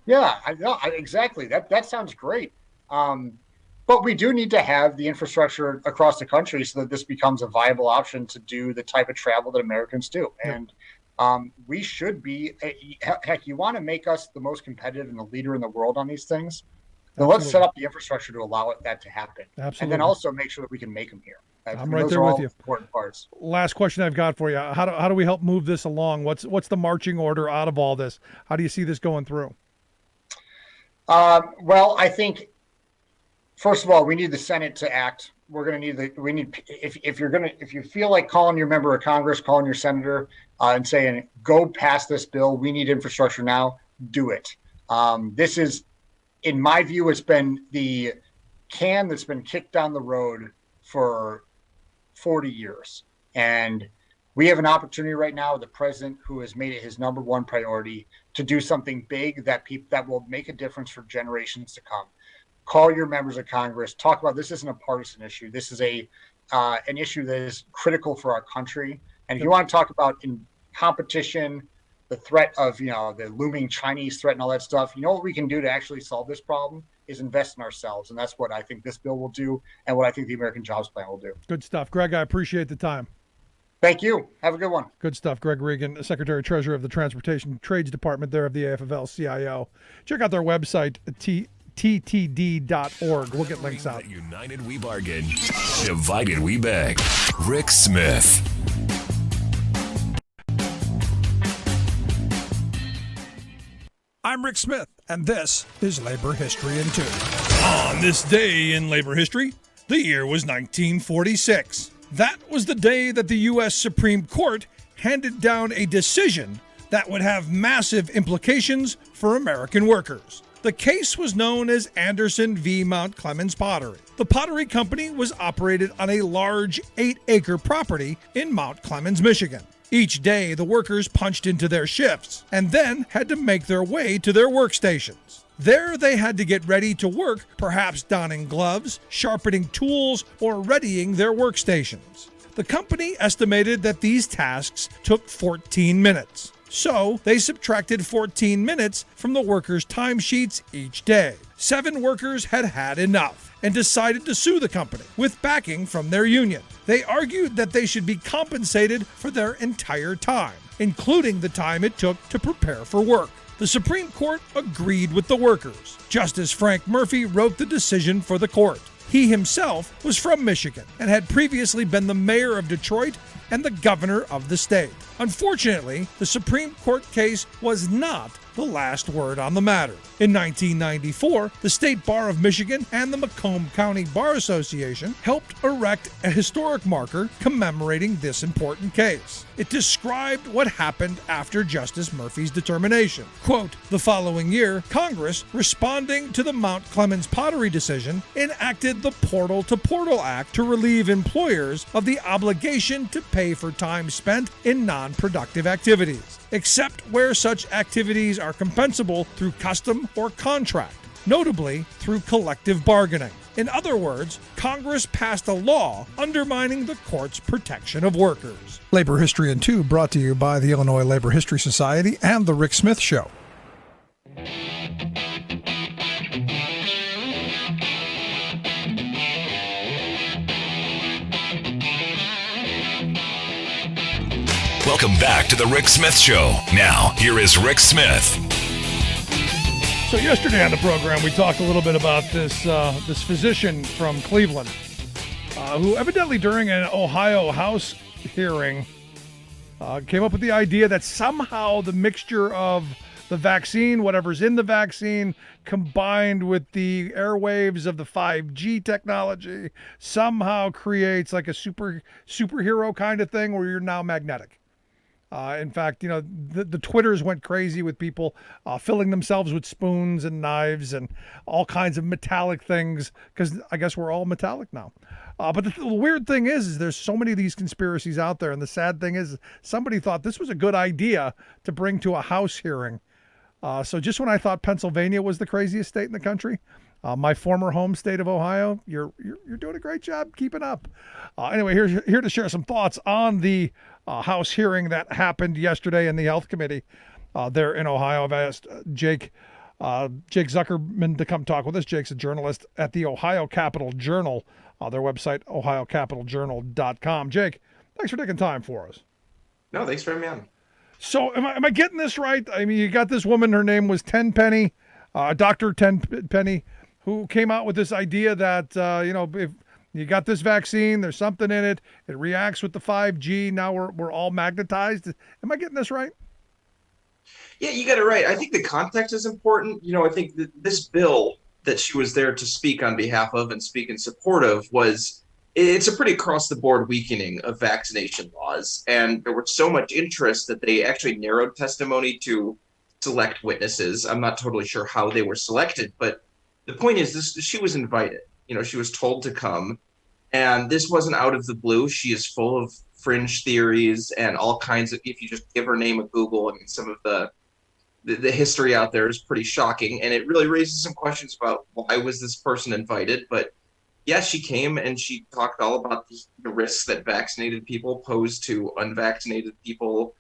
S5: Yeah, exactly. That sounds great. But we do need to have the infrastructure across the country so that this becomes a viable option to do the type of travel that Americans do. Yeah. And we should be, heck, you want to make us the most competitive and the leader in the world on these things, then let's set up the infrastructure to allow that to happen.
S3: Absolutely.
S5: And then also make sure that we can make them here.
S3: I'm right there with you.
S5: Important parts.
S3: Last question I've got for you. How do we help move this along? What's the marching order out of all this? How do you see this going through?
S5: Well, I think, first of all, we need the Senate to act. If you feel like calling your member of Congress, calling your senator and saying, go pass this bill, we need infrastructure now, do it. This is, in my view, it's been the can that's been kicked down the road for 40 years. And we have an opportunity right now with the president who has made it his number one priority to do something big that will make a difference for generations to come. Call your members of Congress. Talk about this. Isn't a partisan issue. This is an issue that is critical for our country. And if you want to talk about in competition, the threat of the looming Chinese threat and all that stuff, what we can do to actually solve this problem is invest in ourselves, and that's what I think this bill will do, and what I think the American Jobs Plan will do.
S3: Good stuff, Greg. I appreciate the time.
S5: Thank you. Have a good one.
S3: Good stuff. Greg Regan, Secretary Treasurer of the Transportation Trades Department there of the AFL-CIO. Check out their website, ttd.org. We'll get links out.
S2: United we bargain. Divided we beg. Rick Smith.
S3: I'm Rick Smith, and this is Labor History in 2. On this day in labor history, the year was 1946. That was the day that the U.S. Supreme Court handed down a decision that would have massive implications for American workers. The case was known as Anderson v. Mount Clemens Pottery. The pottery company was operated on a large 8-acre property in Mount Clemens, Michigan. Each day, the workers punched into their shifts and then had to make their way to their workstations. There, they had to get ready to work, perhaps donning gloves, sharpening tools, or readying their workstations. The company estimated that these tasks took 14 minutes. So, they subtracted 14 minutes from the workers' timesheets each day. 7 workers had had enough and decided to sue the company with backing from their union. They argued that they should be compensated for their entire time, including the time it took to prepare for work. The Supreme Court agreed with the workers. Justice Frank Murphy wrote the decision for the court. He himself was from Michigan and had previously been the mayor of Detroit and the governor of the state. Unfortunately, the Supreme Court case was not the last word on the matter. In 1994, the State Bar of Michigan and the Macomb County Bar Association helped erect a historic marker commemorating this important case. It described what happened after Justice Murphy's determination. Quote, the following year, Congress, responding to the Mount Clemens Pottery decision, enacted the Portal to Portal Act to relieve employers of the obligation to pay for time spent in non-productive activities, except where such activities are compensable through custom or contract, notably through collective bargaining. In other words, Congress passed a law undermining the court's protection of workers. Labor History in 2 brought to you by the Illinois Labor History Society and The Rick Smith Show.
S2: Welcome back to the Rick Smith Show. Now, here is Rick Smith.
S3: So yesterday on the program, we talked a little bit about this physician from Cleveland who evidently during an Ohio House hearing came up with the idea that somehow the mixture of the vaccine, whatever's in the vaccine, combined with the airwaves of the 5G technology, somehow creates like a superhero kind of thing where you're now magnetic. In fact, you know, the Twitters went crazy with people filling themselves with spoons and knives and all kinds of metallic things because I guess we're all metallic now. But the weird thing is there's so many of these conspiracies out there. And the sad thing is somebody thought this was a good idea to bring to a House hearing. So just when I thought Pennsylvania was the craziest state in the country, my former home state of Ohio, you're doing a great job keeping up. Anyway, here to share some thoughts on the House hearing that happened yesterday in the Health Committee there in Ohio. I've asked Jake Zuckerman to come talk with us. Jake's a journalist at the Ohio Capital Journal, their website, ohiocapitaljournal.com. Jake, thanks for taking time for us.
S6: No, thanks for having me on.
S3: So am I getting this right? I mean, you got this woman, her name was Tenpenny, Dr. Tenpenny, who came out with this idea that, if you got this vaccine, there's something in it, it reacts with the 5G, now we're all magnetized. Am I getting this right?
S6: Yeah, you got it right. I think the context is important. You know, I think that this bill that she was there to speak on behalf of and speak in support of it's a pretty across-the-board weakening of vaccination laws. And there was so much interest that they actually narrowed testimony to select witnesses. I'm not totally sure how they were selected, but the point is she was invited. You know, she was told to come. And this wasn't out of the blue. She is full of fringe theories and all kinds of, if you just give her name a Google, I mean, some of the history out there is pretty shocking. And it really raises some questions about why was this person invited? But yes, she came and she talked all about the risks that vaccinated people pose to unvaccinated people.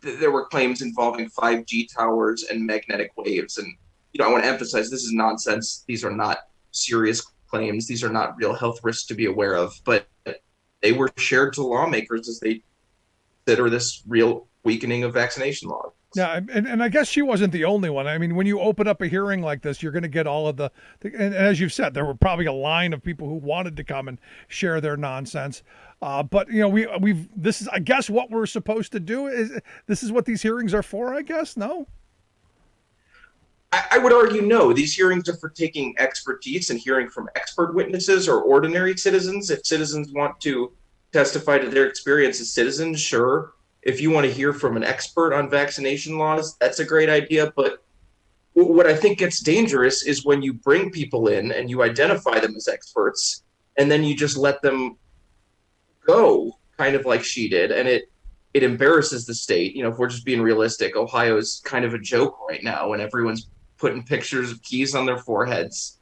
S6: There were claims involving 5G towers and magnetic waves. And, you know, I want to emphasize this is nonsense. These are not serious claims. These are not real health risks to be aware of, but they were shared to lawmakers as they consider this real weakening of vaccination laws.
S3: Yeah, and I guess she wasn't the only one. I mean, when you open up a hearing like this, you're going to get all of and as you've said, there were probably a line of people who wanted to come and share their nonsense. But you know, this is, I guess, what we're supposed to do. This is what these hearings are for, I guess. No.
S6: I would argue no. These hearings are for taking expertise and hearing from expert witnesses or ordinary citizens. If citizens want to testify to their experience as citizens, sure. If you want to hear from an expert on vaccination laws, that's a great idea. But what I think gets dangerous is when you bring people in and you identify them as experts, and then you just let them go, kind of like she did, and it embarrasses the state. You know, if we're just being realistic, Ohio is kind of a joke right now, and everyone's putting pictures of keys on their foreheads.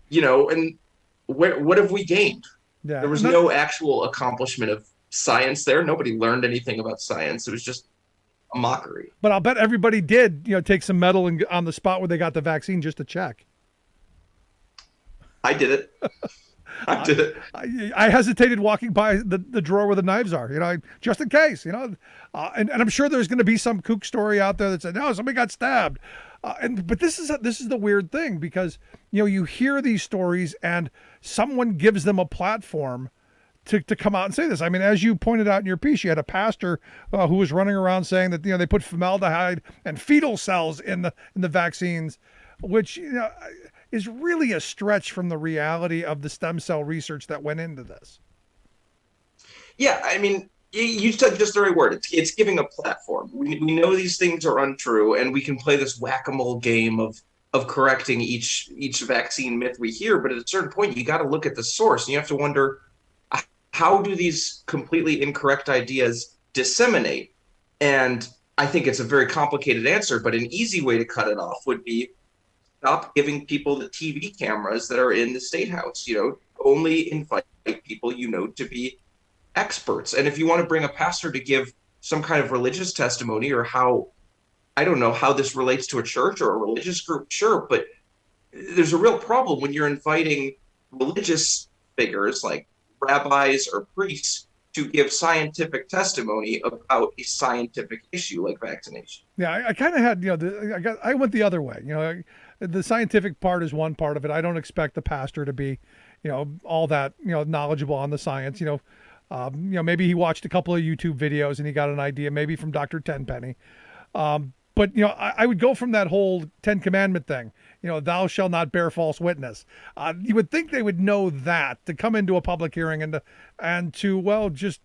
S6: You know, and what have we gained?
S3: Yeah.
S6: There was no actual accomplishment of science there. Nobody learned anything about science. It was just a mockery.
S3: But I'll bet everybody did, take some metal on the spot where they got the vaccine just to check.
S6: I did it. I did it.
S3: I hesitated walking by the drawer where the knives are, just in case, and I'm sure there's going to be some kook story out there that said, no, somebody got stabbed. But this is the weird thing because, you hear these stories and someone gives them a platform to come out and say this. I mean, as you pointed out in your piece, you had a pastor who was running around saying that they put formaldehyde and fetal cells in the vaccines, which is really a stretch from the reality of the stem cell research that went into this.
S6: Yeah, I mean, you said just the right word. It's giving a platform. We know these things are untrue, and we can play this whack-a-mole game of correcting each vaccine myth we hear. But at a certain point, you got to look at the source, and you have to wonder, how do these completely incorrect ideas disseminate? And I think it's a very complicated answer, but an easy way to cut it off would be stop giving people the TV cameras that are in the State House. Only invite people to be experts. And if you want to bring a pastor to give some kind of religious testimony, or I don't know how this relates to a church or a religious group, sure, but there's a real problem when you're inviting religious figures like rabbis or priests to give scientific testimony about a scientific issue like vaccination.
S3: Yeah, I kind of had, I went the other way. The scientific part is one part of it. I don't expect the pastor to be, all that, knowledgeable on the science. Maybe he watched a couple of YouTube videos and he got an idea, maybe from Dr. Tenpenny. But I would go from that whole 10 Commandment thing. Thou shalt not bear false witness. You would think they would know that to come into a public hearing and to just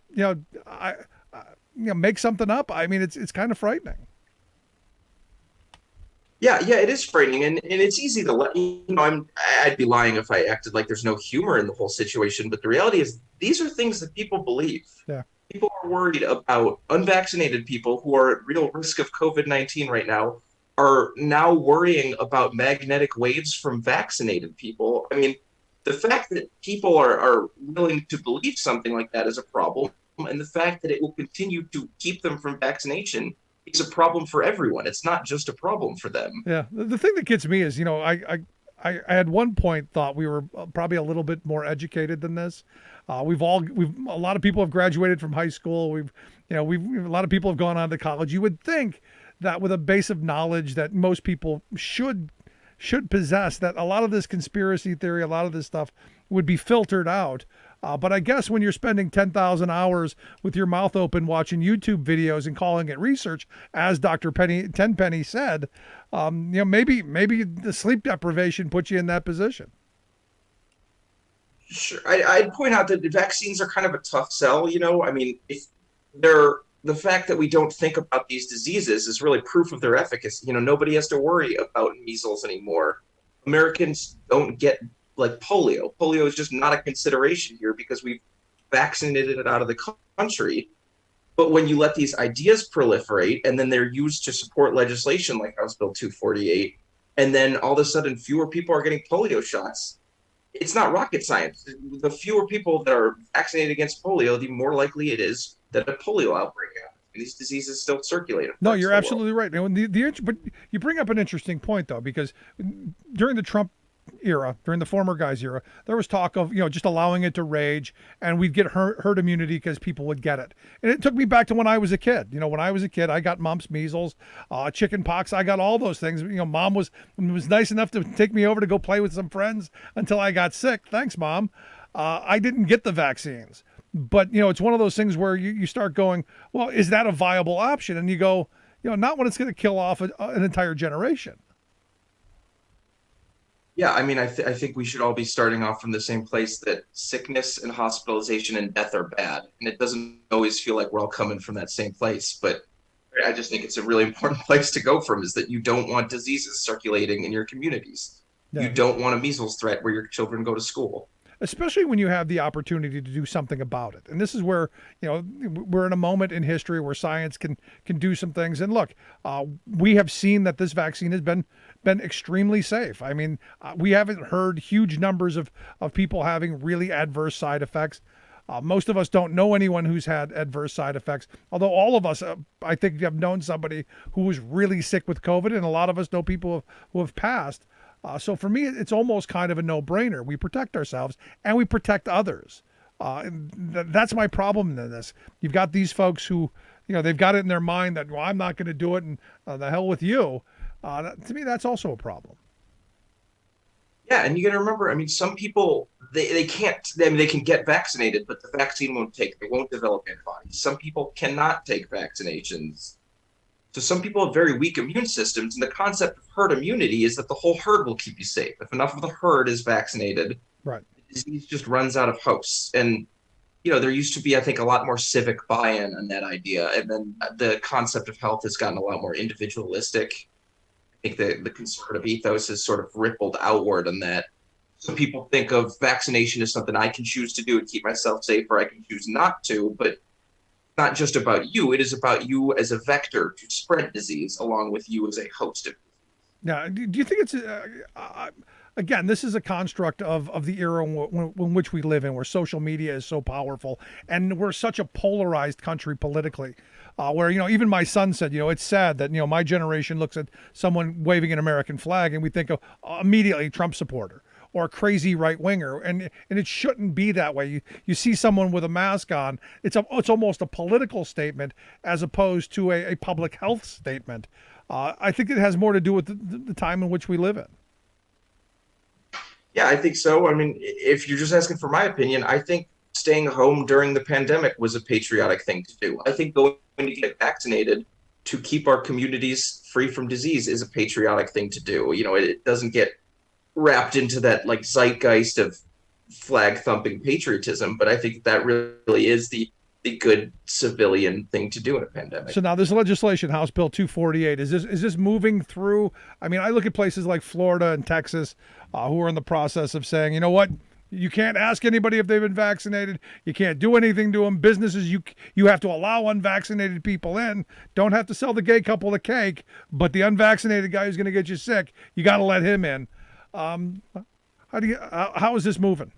S3: make something up. I mean, it's kind of frightening.
S6: Yeah, it is frightening, and it's easy to let I'd be lying if I acted like there's no humor in the whole situation. But the reality is, these are things that people believe.
S3: Yeah.
S6: People are worried about unvaccinated people who are at real risk of COVID-19 right now, are now worrying about magnetic waves from vaccinated people. I mean, the fact that people are willing to believe something like that is a problem, and the fact that it will continue to keep them from vaccination is a problem for everyone. It's not just a problem for them.
S3: Yeah. The thing that gets me is, I at one point thought we were probably a little bit more educated than this. A lot of people have graduated from high school. A lot of people have gone on to college. You would think that with a base of knowledge that most people should possess, that a lot of this conspiracy theory, a lot of this stuff would be filtered out. But I guess when you're spending 10,000 hours with your mouth open watching YouTube videos and calling it research, as Dr. Tenpenny said, maybe the sleep deprivation puts you in that position.
S6: Sure. I'd point out that the vaccines are kind of a tough sell. I mean, the fact that we don't think about these diseases is really proof of their efficacy. Nobody has to worry about measles anymore. Americans don't get like polio. Polio is just not a consideration here because we've vaccinated it out of the country. But when you let these ideas proliferate and then they're used to support legislation like House Bill 248, and then all of a sudden fewer people are getting polio shots, it's not rocket science. The fewer people that are vaccinated against polio, the more likely it is that a polio outbreak happens. These diseases still circulate.
S3: No, you're absolutely right. But you bring up an interesting point, though, because during the Trump era, during the former guy's era, there was talk of just allowing it to rage, and we'd get herd immunity because people would get it. And it took me back to when I was a kid. When I was a kid, I got mumps, measles, chicken pox. I got all those things. Mom was nice enough to take me over to go play with some friends until I got sick. Thanks, Mom. I didn't get the vaccines, but it's one of those things where you start going, well, is that a viable option? And you go, not when it's going to kill off an entire generation.
S6: Yeah, I mean, I think we should all be starting off from the same place, that sickness and hospitalization and death are bad. And it doesn't always feel like we're all coming from that same place. But I just think it's a really important place to go from, is that you don't want diseases circulating in your communities. Yeah. You don't want a measles threat where your children go to school.
S3: Especially when you have the opportunity to do something about it. And this is where, we're in a moment in history where science can do some things. And look, we have seen that this vaccine has been extremely safe. I mean, we haven't heard huge numbers of people having really adverse side effects. Most of us don't know anyone who's had adverse side effects, although all of us, I think, have known somebody who was really sick with COVID, and a lot of us know people who have passed. So for me, it's almost kind of a no-brainer. We protect ourselves and we protect others. That's my problem in this. You've got these folks who, they've got it in their mind that, well, I'm not going to do it, and the hell with you. To me, that's also a problem.
S6: Yeah, and you got to remember, I mean, some people they can't. I mean, they can get vaccinated, but the vaccine won't take. They won't develop antibodies. Some people cannot take vaccinations. So some people have very weak immune systems, and the concept of herd immunity is that the whole herd will keep you safe. If enough of the herd is vaccinated,
S3: Right.
S6: the disease just runs out of hosts. And there used to be, I think, a lot more civic buy-in on that idea, and then the concept of health has gotten a lot more individualistic. I think the conservative ethos has sort of rippled outward on that. So people think of vaccination as something I can choose to do and keep myself safe, or I can choose not to, but not just about you. It is about you as a vector to spread disease along with you as a host of disease.
S3: Now, do you think it's again? This is a construct of the era in which we live in, where social media is so powerful, and we're such a polarized country politically. Where even my son said, it's sad that my generation looks at someone waving an American flag and we think of immediately Trump supporter or a crazy right winger, and it shouldn't be that way. You see someone with a mask on, it's almost a political statement as opposed to a public health statement. I think it has more to do with the time in which we live in.
S6: Yeah, I think so. I mean, if you're just asking for my opinion, I think staying home during the pandemic was a patriotic thing to do. I think going to get vaccinated to keep our communities free from disease is a patriotic thing to do. It doesn't get wrapped into that like zeitgeist of flag thumping patriotism, but I think that really is the good civilian thing to do in a pandemic.
S3: So now this legislation, House Bill 248, is this moving through? I mean, I look at places like Florida and Texas who are in the process of saying, you know what? You can't ask anybody if they've been vaccinated. You can't do anything to them. Businesses, you have to allow unvaccinated people in. Don't have to sell the gay couple the cake, but the unvaccinated guy who's going to get you sick, you got to let him in. How is this moving?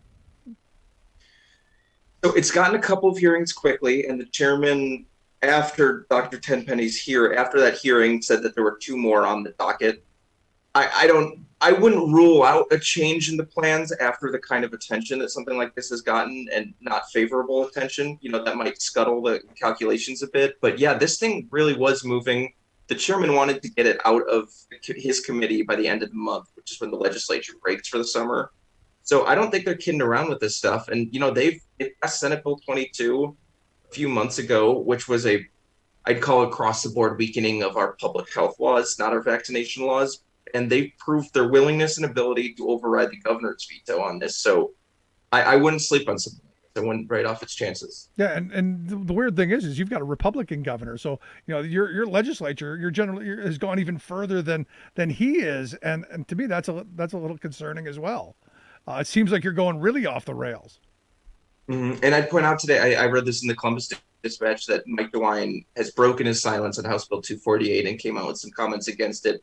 S6: So it's gotten a couple of hearings quickly, and the chairman, after Dr. Tenpenny's after that hearing, said that there were two more on the docket. I wouldn't rule out a change in the plans after the kind of attention that something like this has gotten, and not favorable attention. That might scuttle the calculations a bit. But yeah, this thing really was moving. The chairman wanted to get it out of his committee by the end of the month, which is when the legislature breaks for the summer. So I don't think they're kidding around with this stuff. And, they passed Senate Bill 22 a few months ago, which was I'd call it across the board weakening of our public health laws, not our vaccination laws. And they proved their willingness and ability to override the governor's veto on this. So I wouldn't sleep on something like this. I wouldn't write off its chances.
S3: Yeah, and the weird thing is you've got a Republican governor, so your legislature, has gone even further than he is, and to me that's a little concerning as well. It seems like you're going really off the rails.
S6: Mm-hmm. And I'd point out today, I read this in the Columbus Dispatch, that Mike DeWine has broken his silence on House Bill 248 and came out with some comments against it.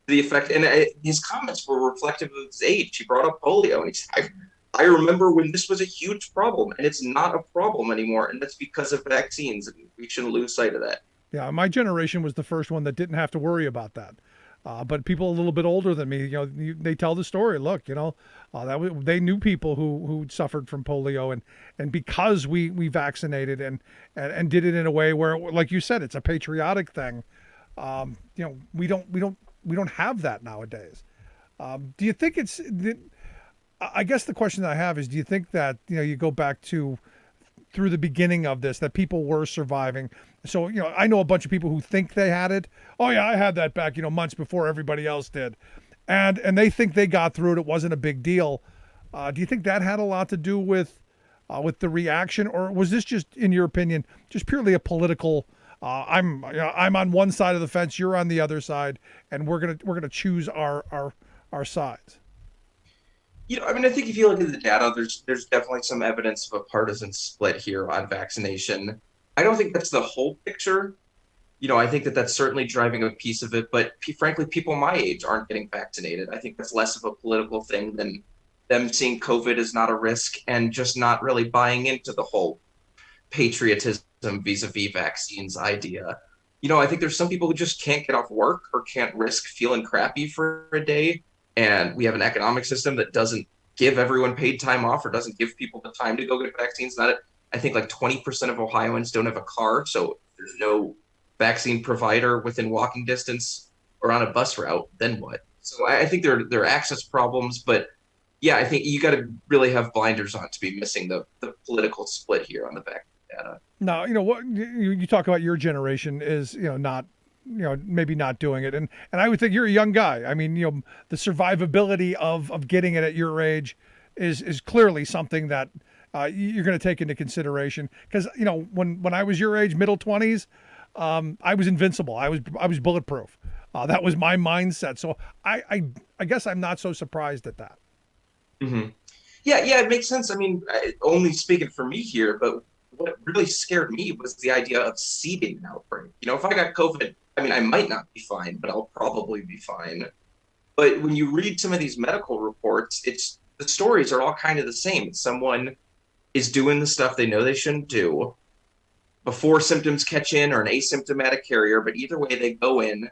S6: The effect, and his comments were reflective of his age. He brought up polio, and he said, I remember when this was a huge problem, and it's not a problem anymore, and that's because of vaccines, and we shouldn't lose sight of that.
S3: Yeah, my generation was the first one that didn't have to worry about that. But people a little bit older than me, they tell the story. Look, they knew people who suffered from polio, and because we vaccinated and did it in a way where, like you said, it's a patriotic thing. We don't have that nowadays. Do you think I guess the question that I have is, do you think that, you go back to through the beginning of this, that people were surviving? So, I know a bunch of people who think they had it. Oh yeah, I had that back, months before everybody else did. And they think they got through it. It wasn't a big deal. Do you think that had a lot to do with the reaction, or was this just, in your opinion, just purely a political, I'm on one side of the fence, you're on the other side, and we're gonna choose our sides?
S6: I think if you look at the data, there's definitely some evidence of a partisan split here on vaccination. I don't think that's the whole picture. I think that that's certainly driving a piece of it, but frankly, people my age aren't getting vaccinated. I think that's less of a political thing than them seeing COVID as not a risk and just not really buying into the whole patriotism vis-a-vis vaccines idea. I think there's some people who just can't get off work or can't risk feeling crappy for a day. And we have an economic system that doesn't give everyone paid time off, or doesn't give people the time to go get vaccines. I think like 20% of Ohioans don't have a car. So if there's no vaccine provider within walking distance or on a bus route, then what? So I think there are access problems, but yeah, I think you got to really have blinders on to be missing the political split here on the back data.
S3: Now, what you talk about your generation is, not, maybe not doing it. And I would think you're a young guy. I mean, the survivability of getting it at your age is clearly something that you're going to take into consideration. Because, when I was your age, middle 20s, I was invincible. I was bulletproof. That was my mindset. So I guess I'm not so surprised at that.
S6: Mm-hmm. Yeah, it makes sense. I mean, only speaking for me here, but what really scared me was the idea of seeding an outbreak. If I got COVID, I mean, I might not be fine, but I'll probably be fine. But when you read some of these medical reports, the stories are all kind of the same. Someone is doing the stuff they know they shouldn't do before symptoms catch in, or an asymptomatic carrier, but either way they go in,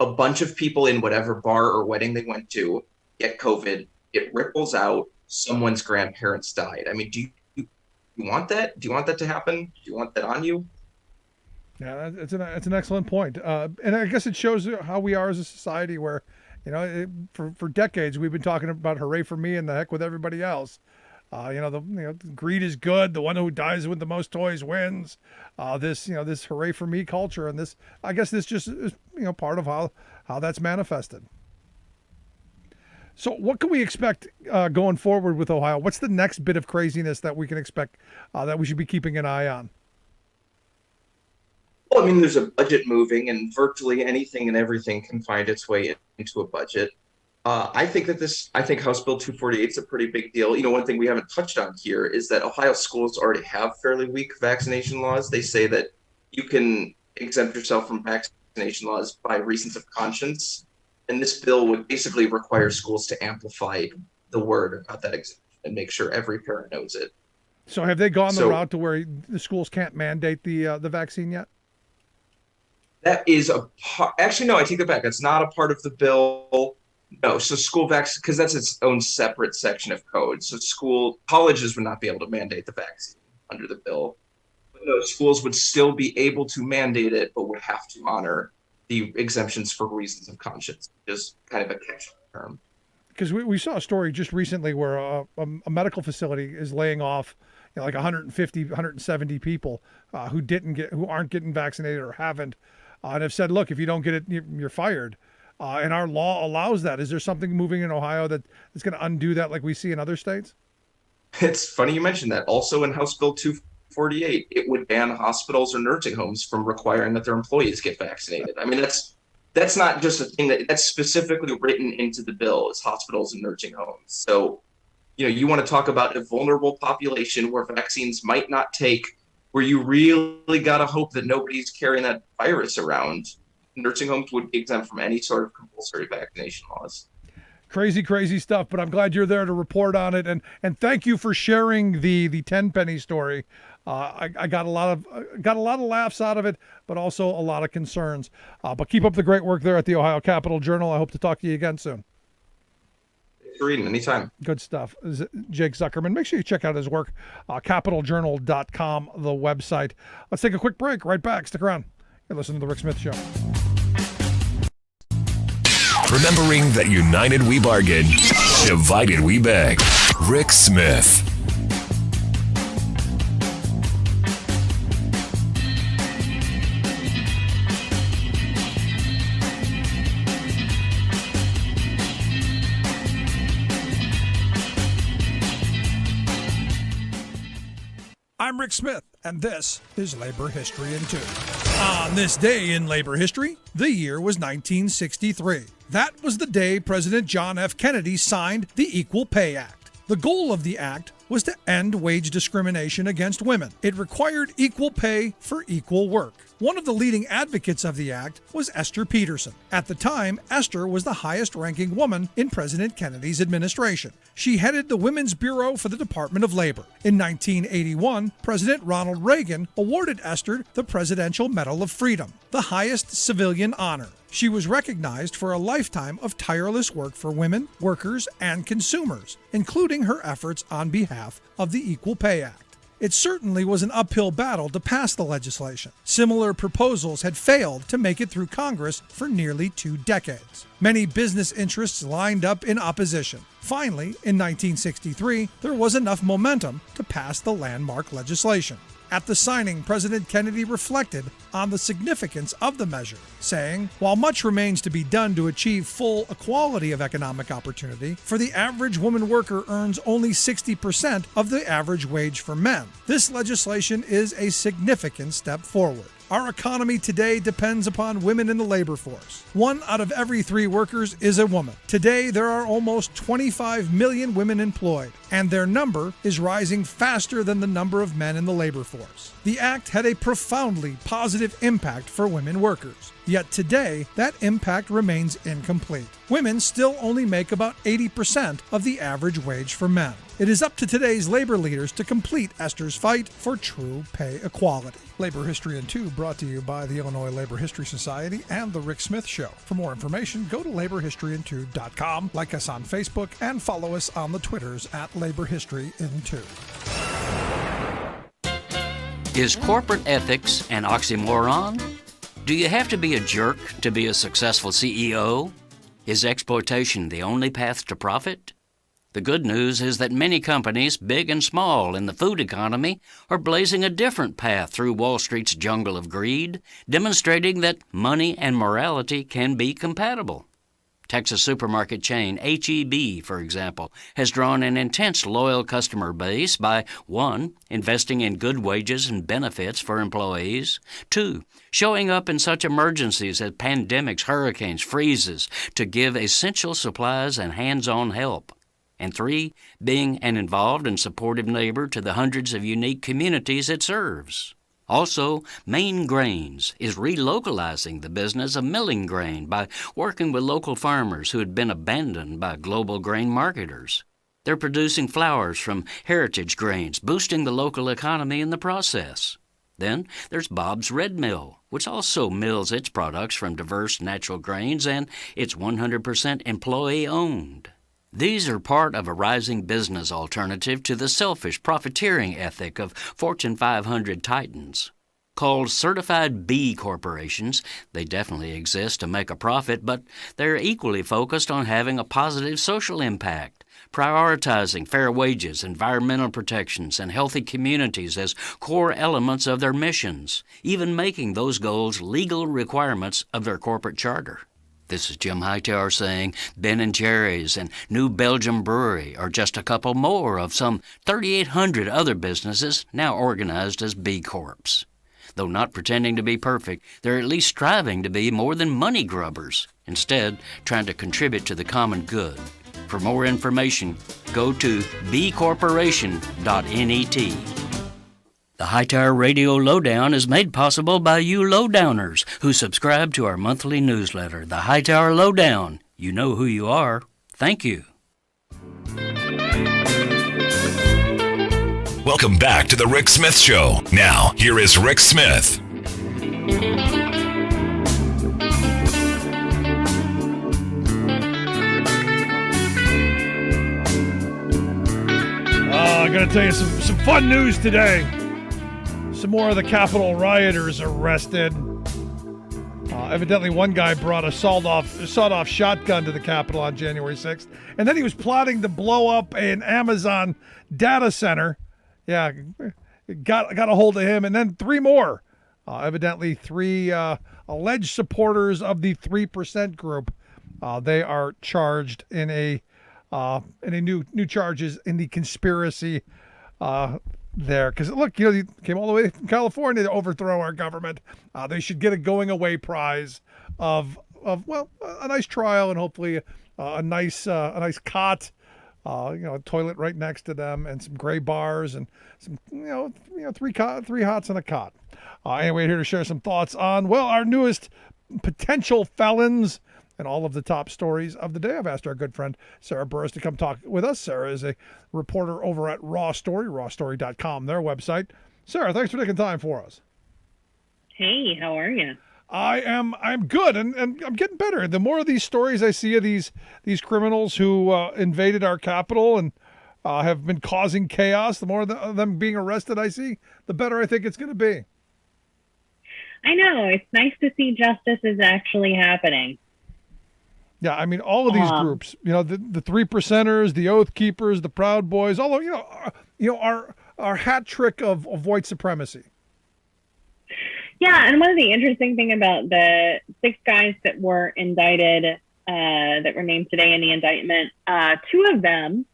S6: a bunch of people in whatever bar or wedding they went to get COVID, it ripples out, someone's grandparents died. I mean, do you want that? Do you want that to happen? Do you want that on you?
S3: Yeah, it's an excellent point. And I guess it shows how we are as a society where, for decades we've been talking about hooray for me and the heck with everybody else. Greed is good. The one who dies with the most toys wins. This hooray for me culture, and I guess this just is, part of how that's manifested. So what can we expect going forward with Ohio? What's the next bit of craziness that we can expect that we should be keeping an eye on?
S6: Well, I mean, there's a budget moving, and virtually anything and everything can find its way into a budget. I think House Bill 248 is a pretty big deal. One thing we haven't touched on here is that Ohio schools already have fairly weak vaccination laws. They say that you can exempt yourself from vaccination laws by reasons of conscience. And this bill would basically require schools to amplify the word about that exemption and make sure every parent knows it.
S3: So have they gone the route to where the schools can't mandate the vaccine yet?
S6: That is actually, no, I take that back. That's not a part of the bill. No, so school vaccine, because that's its own separate section of code. So colleges would not be able to mandate the vaccine under the bill. But no, schools would still be able to mandate it, but would have to honor the exemptions for reasons of conscience, just kind of a catch term.
S3: Because we saw a story just recently where a medical facility is laying off, like 150, 170 people who aren't getting vaccinated or haven't, and have said, look, if you don't get it, you're fired. And our law allows that. Is there something moving in Ohio that is going to undo that, like we see in other states?
S6: It's funny you mentioned that. Also in House Bill 248, it would ban hospitals or nursing homes from requiring that their employees get vaccinated. I mean, that's not just a thing that's specifically written into the bill, is hospitals and nursing homes. So, you want to talk about a vulnerable population where vaccines might not take, where you really got to hope that nobody's carrying that virus around. Nursing homes would be exempt from any sort of compulsory vaccination laws.
S3: Crazy stuff, but I'm glad you're there to report on it, and thank you for sharing the 10 penny story. I got a lot of laughs out of it, but also a lot of concerns. But keep up the great work there at the Ohio Capital Journal. I hope to talk to you again soon.
S6: Thanks for reading anytime.
S3: Good stuff. Jake Zuckerman. Make sure you check out his work, capitaljournal.com, the website. Let's take a quick break. Right back. Stick around. You're listening to The Rick Smith Show.
S2: Remembering that united we bargain, divided we beg. Rick Smith.
S3: I'm Rick Smith, and this is Labor History in 2. On this day in labor history, the year was 1963. That was the day President John F. Kennedy signed the Equal Pay Act. The goal of the act was to end wage discrimination against women. It required equal pay for equal work. One of the leading advocates of the act was Esther Peterson. At the time, Esther was the highest-ranking woman in President Kennedy's administration. She headed the Women's Bureau for the Department of Labor. In 1981, President Ronald Reagan awarded Esther the Presidential Medal of Freedom, the highest civilian honor. She was recognized for a lifetime of tireless work for women, workers, and consumers, including her efforts on behalf of the Equal Pay Act. It certainly was an uphill battle to pass the legislation. Similar proposals had failed to make it through Congress for nearly 2 decades. Many business interests lined up in opposition. Finally, in 1963, there was enough momentum to pass the landmark legislation. At the signing, President Kennedy reflected on the significance of the measure, saying, "While much remains to be done to achieve full equality of economic opportunity, for the average woman worker earns only 60% of the average wage for men. This legislation is a significant step forward. Our economy today depends upon women in the labor force. 1 out of every 3 workers is a woman. Today, there are almost 25 million women employed, and their number is rising faster than the number of men in the labor force. The act had a profoundly positive impact for women workers. Yet today, that impact remains incomplete. Women still only make about 80% of the average wage for men. It is up to today's labor leaders to complete Esther's fight for true pay equality." Labor History in 2 brought to you by the Illinois Labor History Society and The Rick Smith Show. For more information, go to laborhistoryin2.com, like us on Facebook, and follow us on the Twitters at Labor History in 2.
S7: Is corporate ethics an oxymoron? Do you have to be a jerk to be a successful CEO? Is exploitation the only path to profit? The good news is that many companies, big and small, in the food economy are blazing a different path through Wall Street's jungle of greed, demonstrating that money and morality can be compatible. Texas supermarket chain H-E-B, for example, has drawn an intense loyal customer base by 1. Investing in good wages and benefits for employees, 2. Showing up in such emergencies as pandemics, hurricanes, freezes to give essential supplies and hands-on help, and 3. Being an involved and supportive neighbor to the hundreds of unique communities it serves. Also, Maine Grains is relocalizing the business of milling grain by working with local farmers who had been abandoned by global grain marketers. They're producing flours from heritage grains, boosting the local economy in the process. Then there's Bob's Red Mill, which also mills its products from diverse natural grains, and it's 100% employee-owned. These are part of a rising business alternative to the selfish profiteering ethic of Fortune 500 titans. Called certified B corporations, they definitely exist to make a profit, but they're equally focused on having a positive social impact, prioritizing fair wages, environmental protections, and healthy communities as core elements of their missions, even making those goals legal requirements of their corporate charter. This is Jim Hightower saying Ben & Jerry's and New Belgium Brewery are just a couple more of some 3,800 other businesses now organized as B Corps. Though not pretending to be perfect, they're at least striving to be more than money grubbers, instead trying to contribute to the common good. For more information, go to bcorporation.net. The Hightower Radio Lowdown is made possible by you lowdowners who subscribe to our monthly newsletter, The Hightower Lowdown. You know who you are. Thank you.
S2: Welcome back to The Rick Smith Show. Now, here is Rick Smith.
S3: I got to tell you some fun news today. Some more of the Capitol rioters arrested. Evidently, one guy brought a sawed-off shotgun to the Capitol on January 6th, and then he was plotting to blow up an Amazon data center. Yeah, got a hold of him, and then 3 more. Evidently, 3 alleged supporters of the 3% group. They are charged in a new charges in the conspiracy. There, because look, you came all the way from California to overthrow our government. They should get a going away prize of a nice trial and hopefully a nice cot, a toilet right next to them and some gray bars and some 3 hots and a cot. Anyway, here to share some thoughts on our newest potential felons and all of the top stories of the day. I've asked our good friend Sarah Burris to come talk with us. Sarah is a reporter over at RawStory, rawstory.com, their website. Sarah, thanks for taking time for us.
S8: Hey, how are you?
S3: I'm good, and I'm getting better. The more of these stories I see of these criminals who invaded our Capitol and have been causing chaos, the more of them being arrested I see, the better I think it's going to be.
S8: I know. It's nice to see justice is actually happening.
S3: Yeah, I mean, all of these groups, the 3%ers, the Oath Keepers, the Proud Boys, all of, our hat trick of white supremacy.
S8: Yeah, and one of the interesting thing about the 6 guys that were indicted, that were named today in the indictment, 2 of them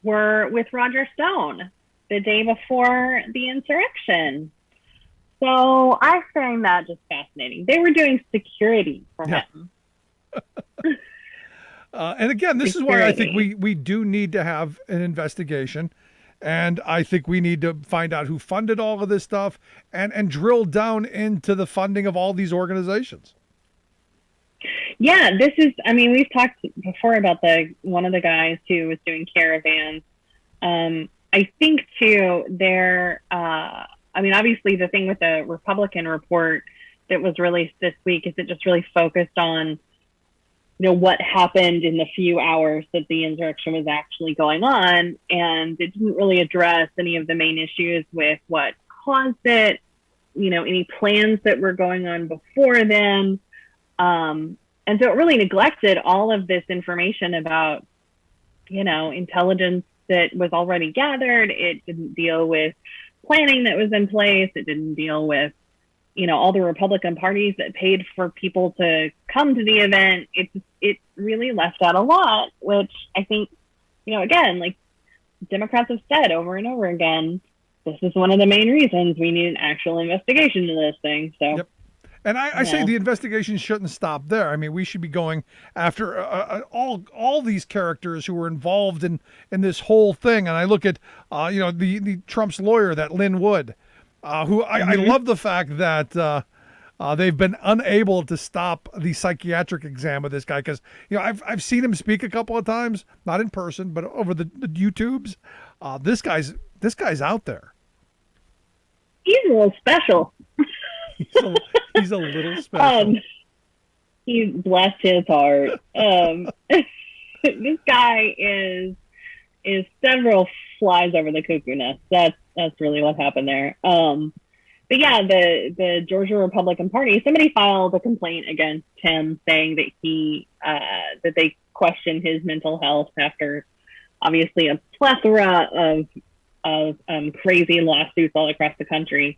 S8: were with Roger Stone the day before the insurrection. So I find that just fascinating. They were doing security for him.
S3: And again, this is why I think we do need to have an investigation. And I think we need to find out who funded all of this stuff and drill down into the funding of all these organizations.
S8: Yeah, we've talked before about one of the guys who was doing caravans. I think too, obviously the thing with the Republican report that was released this week is it just really focused on, what happened in the few hours that the insurrection was actually going on. And it didn't really address any of the main issues with what caused it, any plans that were going on before then. And so it really neglected all of this information about, intelligence that was already gathered. It didn't deal with planning that was in place. It didn't deal with, all the Republican parties that paid for people to come to the event. It really left out a lot, which I think, again, like Democrats have said over and over again, this is one of the main reasons we need an actual investigation into this thing. So. Yep.
S3: And I say the investigation shouldn't stop there. I mean, we should be going after all these characters who were involved in this whole thing. And I look at, the Trump's lawyer, that Lynn Wood, who I love the fact that they've been unable to stop the psychiatric exam of this guy. Because, I've seen him speak a couple of times, not in person, but over the YouTubes. This guy's out there.
S8: He's a little special.
S3: He's a little special.
S8: He's blessed his heart. This guy is several flies over the cuckoo nest. That's really what happened there. But yeah, the Georgia Republican Party, somebody filed a complaint against him saying that that they questioned his mental health after obviously a plethora of crazy lawsuits all across the country.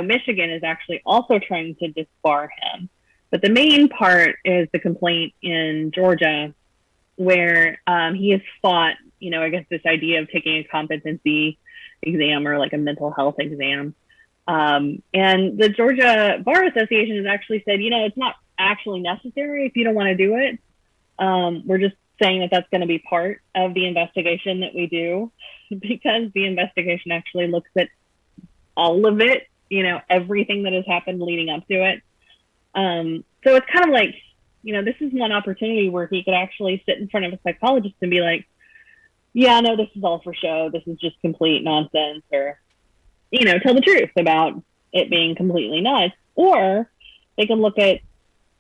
S8: Michigan is actually also trying to disbar him. But the main part is the complaint in Georgia where he has fought, this idea of taking a competency exam or like a mental health exam. And the Georgia Bar Association has actually said, it's not actually necessary if you don't want to do it. We're just saying that that's going to be part of the investigation that we do, because the investigation actually looks at all of it, everything that has happened leading up to it. So it's kind of like, this is one opportunity where he could actually sit in front of a psychologist and be like, yeah, no, this is all for show. This is just complete nonsense, or, tell the truth about it being completely nuts. Or they can look at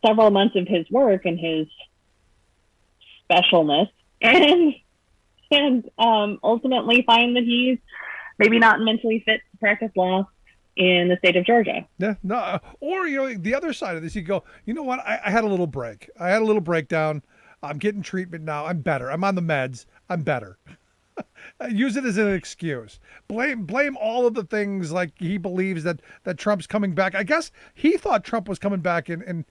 S8: several months of his work and his specialness and ultimately find that he's maybe not mentally fit to practice law in the state of Georgia.
S3: Yeah, no. Or, the other side of this, you go, you know what? I had a little break. I had a little breakdown. I'm getting treatment now. I'm better. I'm on the meds. I'm better. Use it as an excuse. Blame all of the things like he believes that Trump's coming back. I guess he thought Trump was coming back in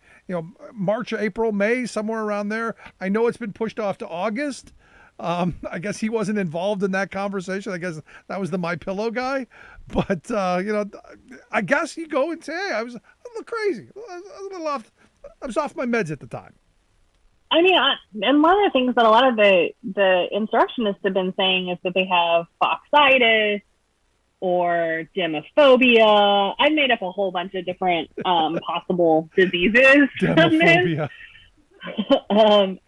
S3: March, April, May, somewhere around there. I know it's been pushed off to August. I guess he wasn't involved in that conversation. I guess that was the My Pillow guy. But I guess you go and say, hey, I was a little crazy. I was off my meds at the time.
S8: I mean, and one of the things that a lot of the insurrectionists have been saying is that they have foxitis or demophobia. I made up a whole bunch of different possible diseases.
S3: Demophobia.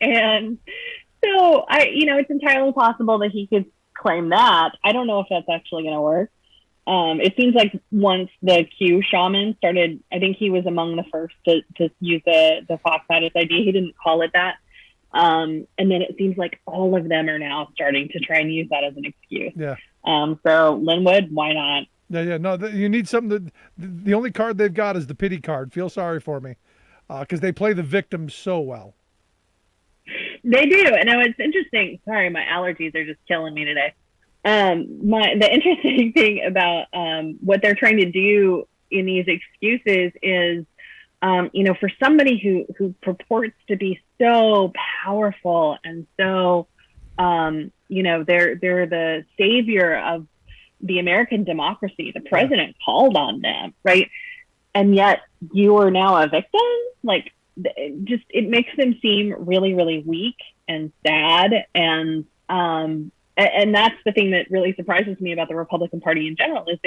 S8: And so it's entirely possible that he could claim that. I don't know if that's actually going to work. It seems like once the Q shaman started, I think he was among the first to use the foxitis idea. He didn't call it that. And then it seems like all of them are now starting to try and use that as an excuse.
S3: Yeah.
S8: So Linwood, why not?
S3: Yeah. No, you need something that the only card they've got is the pity card. Feel sorry for me, because they play the victim so well.
S8: They do. And now it's interesting. Sorry, my allergies are just killing me today. The interesting thing about what they're trying to do in these excuses is, for somebody who purports to be so powerful and so, they're the savior of the American democracy. The president called on them, right? And yet you are now a victim. Like, it makes them seem really, really weak and sad. And that's the thing that really surprises me about the Republican Party in general, is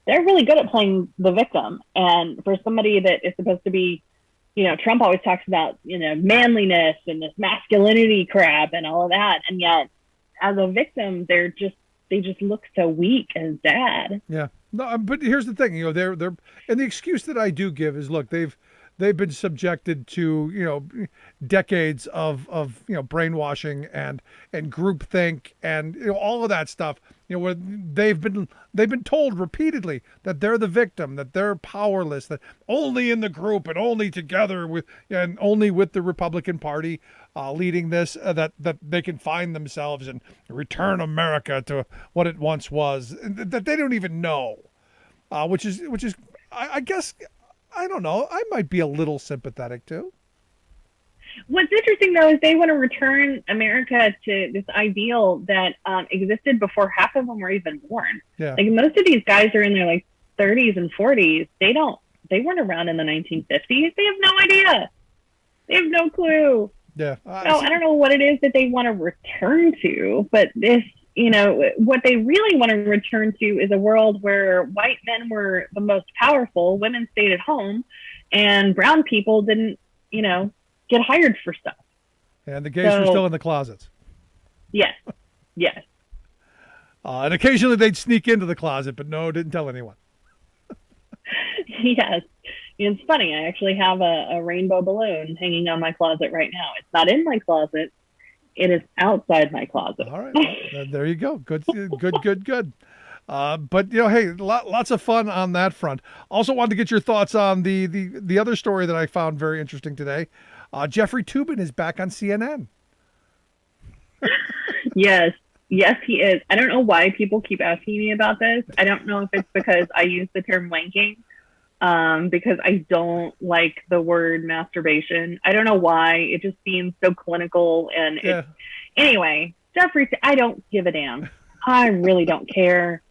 S8: they're really good at playing the victim. And for somebody that is supposed to be, Trump always talks about, manliness and this masculinity crap and all of that. And yet as a victim, they just look so weak and sad.
S3: Yeah. No, but here's the thing, they're and the excuse that I do give is, look, they've been subjected to, decades of brainwashing and groupthink and all of that stuff, where they've been told repeatedly that they're the victim, that they're powerless, that only in the group and only together and only with the Republican Party leading this, that they can find themselves and return America to what it once was, that they don't even know, which is I guess, I don't know, I might be a little sympathetic too.
S8: What's interesting, though, is they want to return America to this ideal that existed before half of them were even born.
S3: Yeah.
S8: Like, most of these guys are in their 30s and 40s. They weren't around in the 1950s. They have no idea. They have no clue.
S3: Yeah.
S8: I don't know what it is that they want to return to, but this, what they really want to return to is a world where white men were the most powerful, women stayed at home, and brown people didn't, get hired for stuff.
S3: And the gays were still in the closets.
S8: Yes. Yes.
S3: And occasionally they'd sneak into the closet, but no, didn't tell anyone.
S8: Yes. It's funny. I actually have a rainbow balloon hanging on my closet right now. It's not in my closet. It is outside my closet.
S3: All right. Well, there you go. Good. But hey, lots of fun on that front. Also wanted to get your thoughts on the other story that I found very interesting today. Jeffrey Toobin is back on CNN.
S8: Yes, he is. I don't know why people keep asking me about this. I don't know if it's because I use the term wanking, because I don't like the word masturbation. I don't know why. It just seems so clinical. And anyway, Jeffrey, I don't give a damn. I really don't care.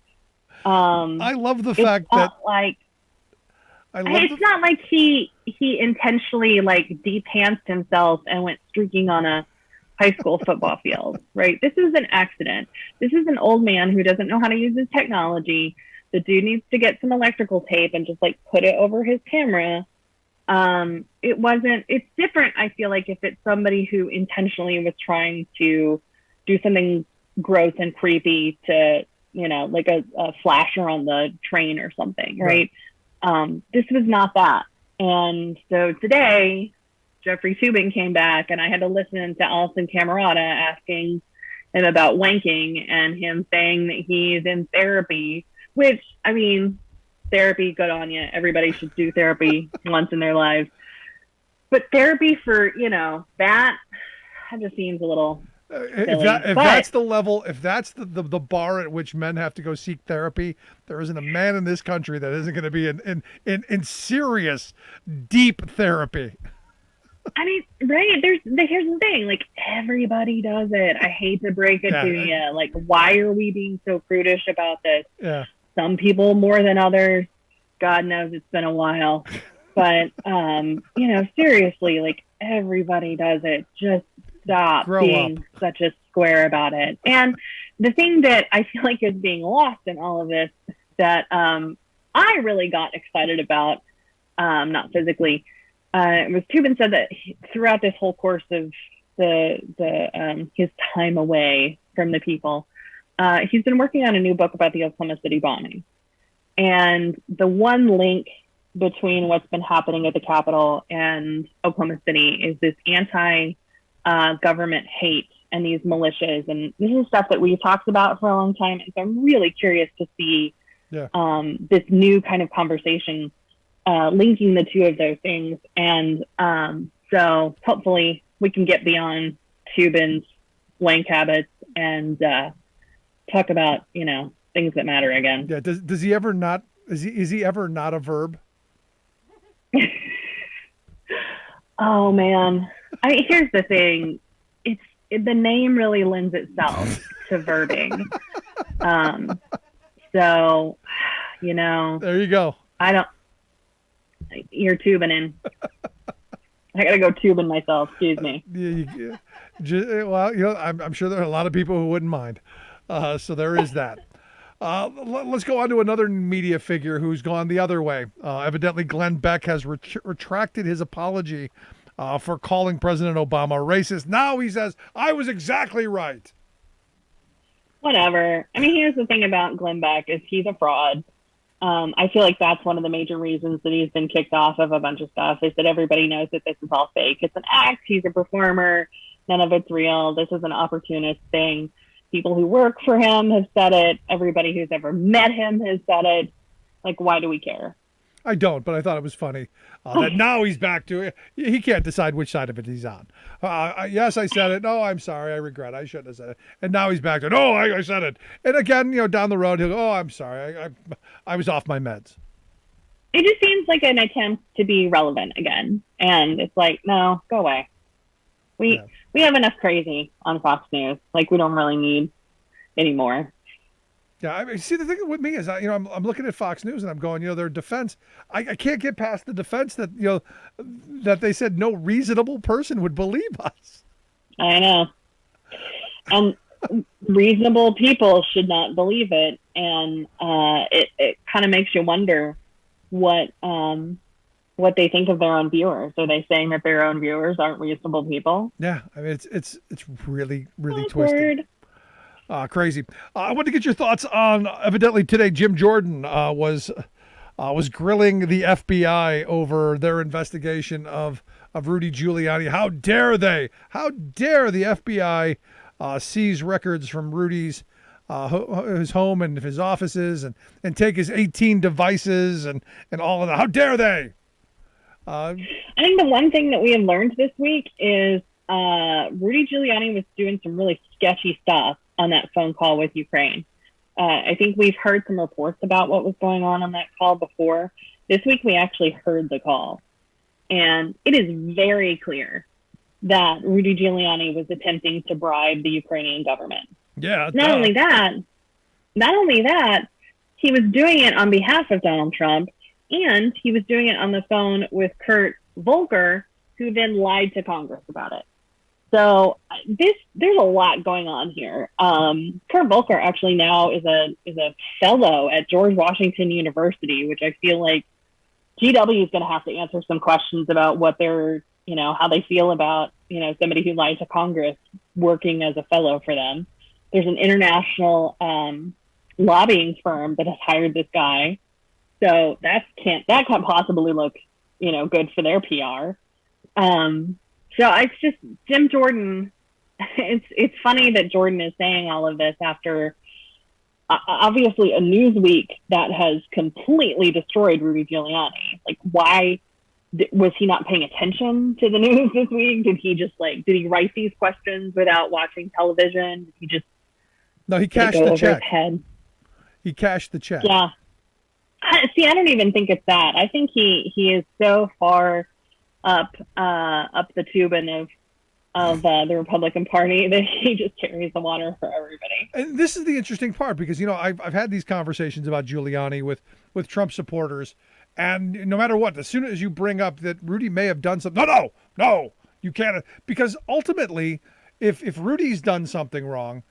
S3: I love the fact that
S8: it's not like he intentionally de-pantsed himself and went streaking on a high school football field, right? This is an accident. This is an old man who doesn't know how to use his technology. The dude needs to get some electrical tape and just put it over his camera. It's different. I feel like if it's somebody who intentionally was trying to do something gross and creepy to, like a flasher on the train or something, right? This was not that. And so today, Jeffrey Toobin came back, and I had to listen to Alison Camerata asking him about wanking and him saying that he's in therapy, which, therapy, good on you. Everybody should do therapy once in their lives. But therapy for, that just seems a little...
S3: That's the level, if that's the bar at which men have to go seek therapy, there isn't a man in this country that isn't going to be in serious, deep therapy.
S8: Right. Here's the thing. Everybody does it. I hate to break it to you. Why are we being so prudish about this?
S3: Yeah.
S8: Some people more than others. God knows it's been a while. But, seriously, everybody does it. Just stop being such a square about it. And the thing that I feel like is being lost in all of this that I really got excited about, not physically, was Toobin said that throughout this whole course of his time away from the people, he's been working on a new book about the Oklahoma City bombing. And the one link between what's been happening at the Capitol and Oklahoma City is this government hate and these militias. And this is stuff that we've talked about for a long time. And so I'm really curious to see this new kind of conversation linking the two of those things. And so hopefully we can get beyond Tubin's wank habits and talk about, things that matter again.
S3: Yeah. Does he ever not, is he ever not a verb?
S8: Oh man. Here's the thing. The name really lends itself to verbing. So,
S3: there you go.
S8: You're tubing in. I gotta go tubing myself. Excuse me.
S3: Well, I'm sure there are a lot of people who wouldn't mind. So there is that. Let's go on to another media figure who's gone the other way. Evidently, Glenn Beck has retracted his apology for calling President Obama racist. Now he says, I was exactly right.
S8: Whatever. I mean, here's the thing about Glenn Beck is he's a fraud. I feel like that's one of the major reasons that he's been kicked off of a bunch of stuff is that everybody knows that this is all fake. It's an act. He's a performer. None of it's real. This is an opportunist thing. People who work for him have said it. Everybody who's ever met him has said it. Like, why do we care?
S3: I don't, but I thought it was funny that now he's back to it. He can't decide which side of it he's on. Yes, I said it. No, I'm sorry. I regret. I shouldn't have said it. And now he's back to, no, I said it. And again, down the road, he'll go, oh, I'm sorry. I was off my meds.
S8: It just seems like an attempt to be relevant again. And it's like, no, go away. We have enough crazy on Fox News. Like, we don't really need any more.
S3: Yeah, I mean, see, the thing with me is, I'm looking at Fox News and I'm going, their defense. I can't get past the defense that that they said no reasonable person would believe us.
S8: I know, and reasonable people should not believe it, and it kind of makes you wonder what they think of their own viewers. Are they saying that their own viewers aren't reasonable people?
S3: Yeah, I mean, it's really twisted. Crazy. I want to get your thoughts on, evidently today, Jim Jordan was grilling the FBI over their investigation of Rudy Giuliani. How dare they? How dare the FBI seize records from Rudy's his home and his offices and take his 18 devices and all of that. How dare they?
S8: I think the one thing that we have learned this week is Rudy Giuliani was doing some really sketchy stuff on that phone call with Ukraine. I think we've heard some reports about what was going on that call before. This week, we actually heard the call. And it is very clear that Rudy Giuliani was attempting to bribe the Ukrainian government.
S3: Yeah.
S8: Not only that, he was doing it on behalf of Donald Trump, and he was doing it on the phone with Kurt Volker, who then lied to Congress about it. So there's a lot going on here. Kurt Volker actually now is a fellow at George Washington University, which I feel like GW is going to have to answer some questions about what they're, how they feel about, somebody who lied to Congress working as a fellow for them. There's an international lobbying firm that has hired this guy. So that can't possibly look, good for their PR. So it's just Jim Jordan. It's funny that Jordan is saying all of this after obviously a Newsweek that has completely destroyed Rudy Giuliani. Like, why was he not paying attention to the news this week? Did he write these questions without watching television? Did he just
S3: he cashed the check. He cashed the check.
S8: Yeah. I don't even think it's that. I think he is so far up the tubing of the Republican Party that he just carries the water for everybody.
S3: And this is the interesting part because I've had these conversations about Giuliani with Trump supporters, and no matter what, as soon as you bring up that Rudy may have done something, no, you can't, because ultimately, if Rudy's done something wrong,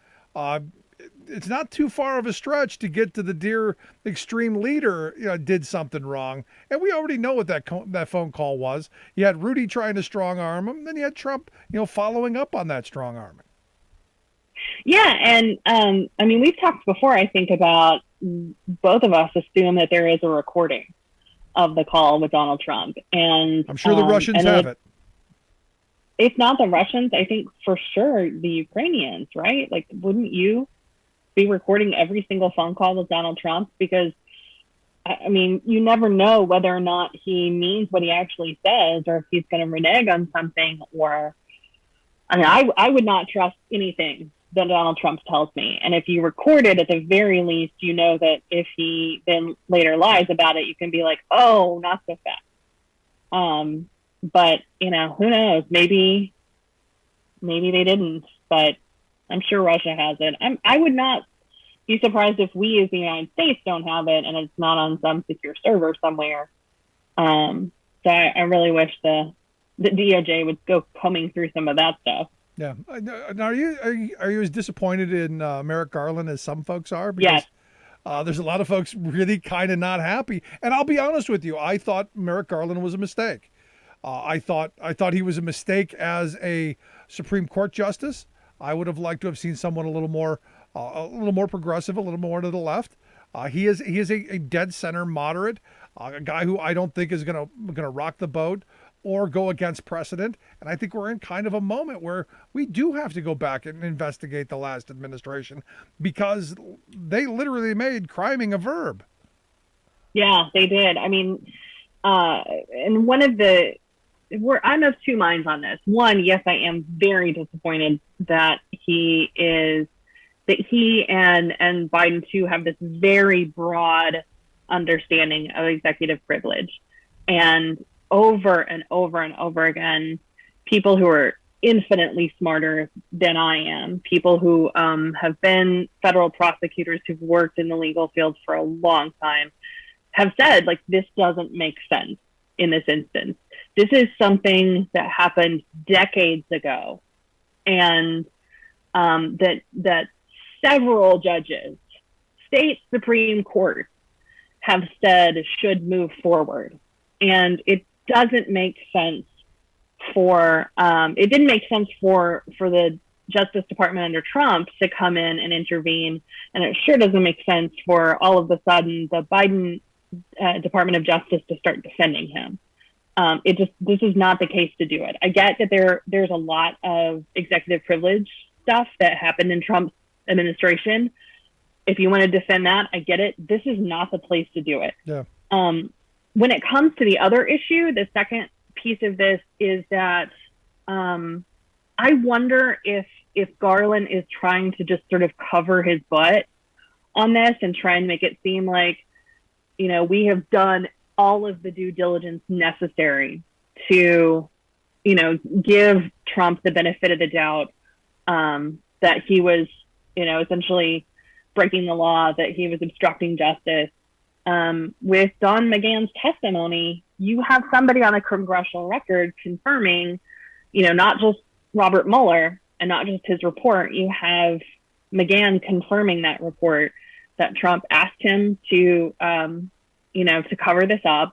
S3: it's not too far of a stretch to get to the dear extreme leader did something wrong. And we already know what that phone call was. You had Rudy trying to strong arm him, then you had Trump, following up on that strong arming.
S8: Yeah. And we've talked before, I think, about both of us assume that there is a recording of the call with Donald Trump. And
S3: I'm sure the Russians have it.
S8: if not the Russians, I think for sure the Ukrainians, right? Like, wouldn't you be recording every single phone call with Donald Trump? Because, I mean, you never know whether or not he means what he actually says, or if he's going to renege on something. Or, I mean, I would not trust anything that Donald Trump tells me. And if you record it, at the very least, you know that if he then later lies about it, you can be like, oh, not so fast. But, you know, who knows? Maybe they didn't, but I'm sure Russia has it. I would not be surprised if we as the United States don't have it and it's not on some secure server somewhere. So I really wish the DOJ would go combing through some of that stuff.
S3: Yeah. Now, are you as disappointed in Merrick Garland as some folks are? Because,
S8: yes.
S3: There's a lot of folks really kind of not happy. And I'll be honest with you, I thought Merrick Garland was a mistake. I thought he was a mistake as a Supreme Court justice. I would have liked to have seen someone a little more progressive, a little more to the left. He is a dead center moderate, a guy who I don't think is gonna rock the boat or go against precedent. And I think we're in kind of a moment where we do have to go back and investigate the last administration, because they literally made criming a verb.
S8: Yeah, they did. I mean, and I'm of two minds on this. One, yes, I am very disappointed that he and Biden too have this very broad understanding of executive privilege. And over and over and over again, people who are infinitely smarter than I am, people who have been federal prosecutors who've worked in the legal field for a long time, have said, like, this doesn't make sense in this instance. This is something that happened decades ago, and that several judges, state Supreme Court, have said should move forward. And it doesn't make sense it didn't make sense for the Justice Department under Trump to come in and intervene. And it sure doesn't make sense for all of a sudden the Biden Department of Justice to start defending him. This is not the case to do it. I get that there's a lot of executive privilege stuff that happened in Trump's administration. If you want to defend that, I get it. This is not the place to do it.
S3: Yeah.
S8: When it comes to the other issue, the second piece of this is that I wonder if Garland is trying to just sort of cover his butt on this and try and make it seem like, you know, we have done all of the due diligence necessary to, you know, give Trump the benefit of the doubt, that he was, you know, essentially breaking the law, that he was obstructing justice. With Don McGahn's testimony, you have somebody on a congressional record confirming, you know, not just Robert Mueller and not just his report. You have McGahn confirming that report, that Trump asked him to, you know, to cover this up,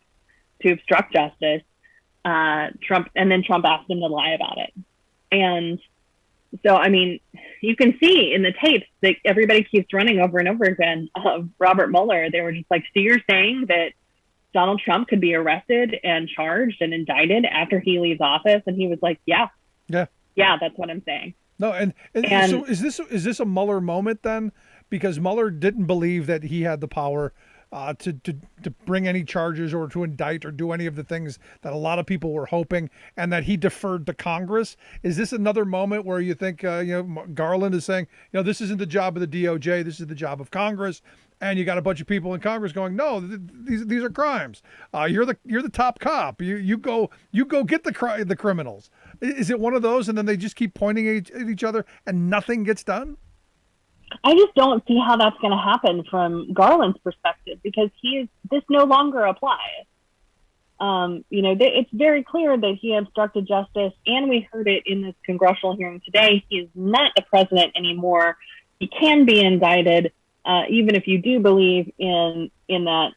S8: to obstruct justice. Trump asked him to lie about it. And so, I mean, you can see in the tapes that everybody keeps running over and over again of Robert Mueller. They were just like, so you're saying that Donald Trump could be arrested and charged and indicted after he leaves office? And he was like, yeah, that's what I'm saying.
S3: No, and so is this a Mueller moment then? Because Mueller didn't believe that he had the power to bring any charges or to indict or do any of the things that a lot of people were hoping, and that he deferred to Congress. Is this another moment where you think, you know, Garland is saying, you know, this isn't the job of the DOJ, this is the job of Congress, and you got a bunch of people in Congress going, no, these are crimes. You're the top cop. You go get the criminals. Is it one of those, and then they just keep pointing at each other and nothing gets done?
S8: I just don't see how that's going to happen from Garland's perspective, because this no longer applies. You know, it's very clear that he obstructed justice, and we heard it in this congressional hearing today. He is not the president anymore. He can be indicted, even if you do believe in that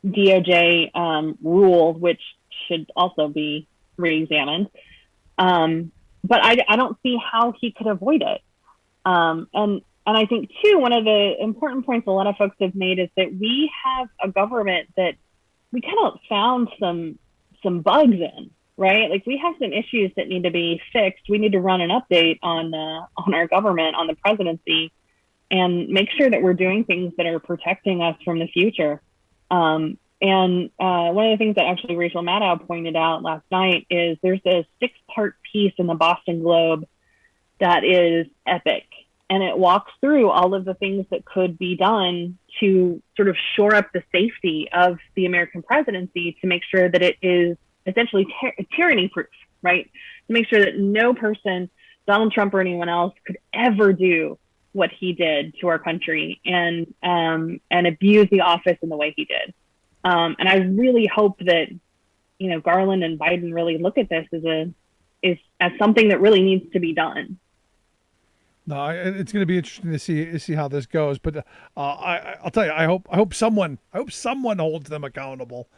S8: DOJ rule, which should also be re-examined. But I don't see how he could avoid it. And I think too, one of the important points a lot of folks have made is that we have a government that we kind of found some bugs in. right? Like, we have some issues that need to be fixed. We need to run an update on our government, on the presidency, and make sure that we're doing things that are protecting us from the future. And one of the things that actually Rachel Maddow pointed out last night is there's a 6-part piece in the Boston Globe that is epic. And it walks through all of the things that could be done to sort of shore up the safety of the American presidency, to make sure that it is essentially tyranny proof, right? To make sure that no person, Donald Trump or anyone else, could ever do what he did to our country and abuse the office in the way he did. And I really hope that, Garland and Biden really look at this as something that really needs to be done.
S3: No, it's going to be interesting to see how this goes. But I'll tell you, I hope someone holds them accountable,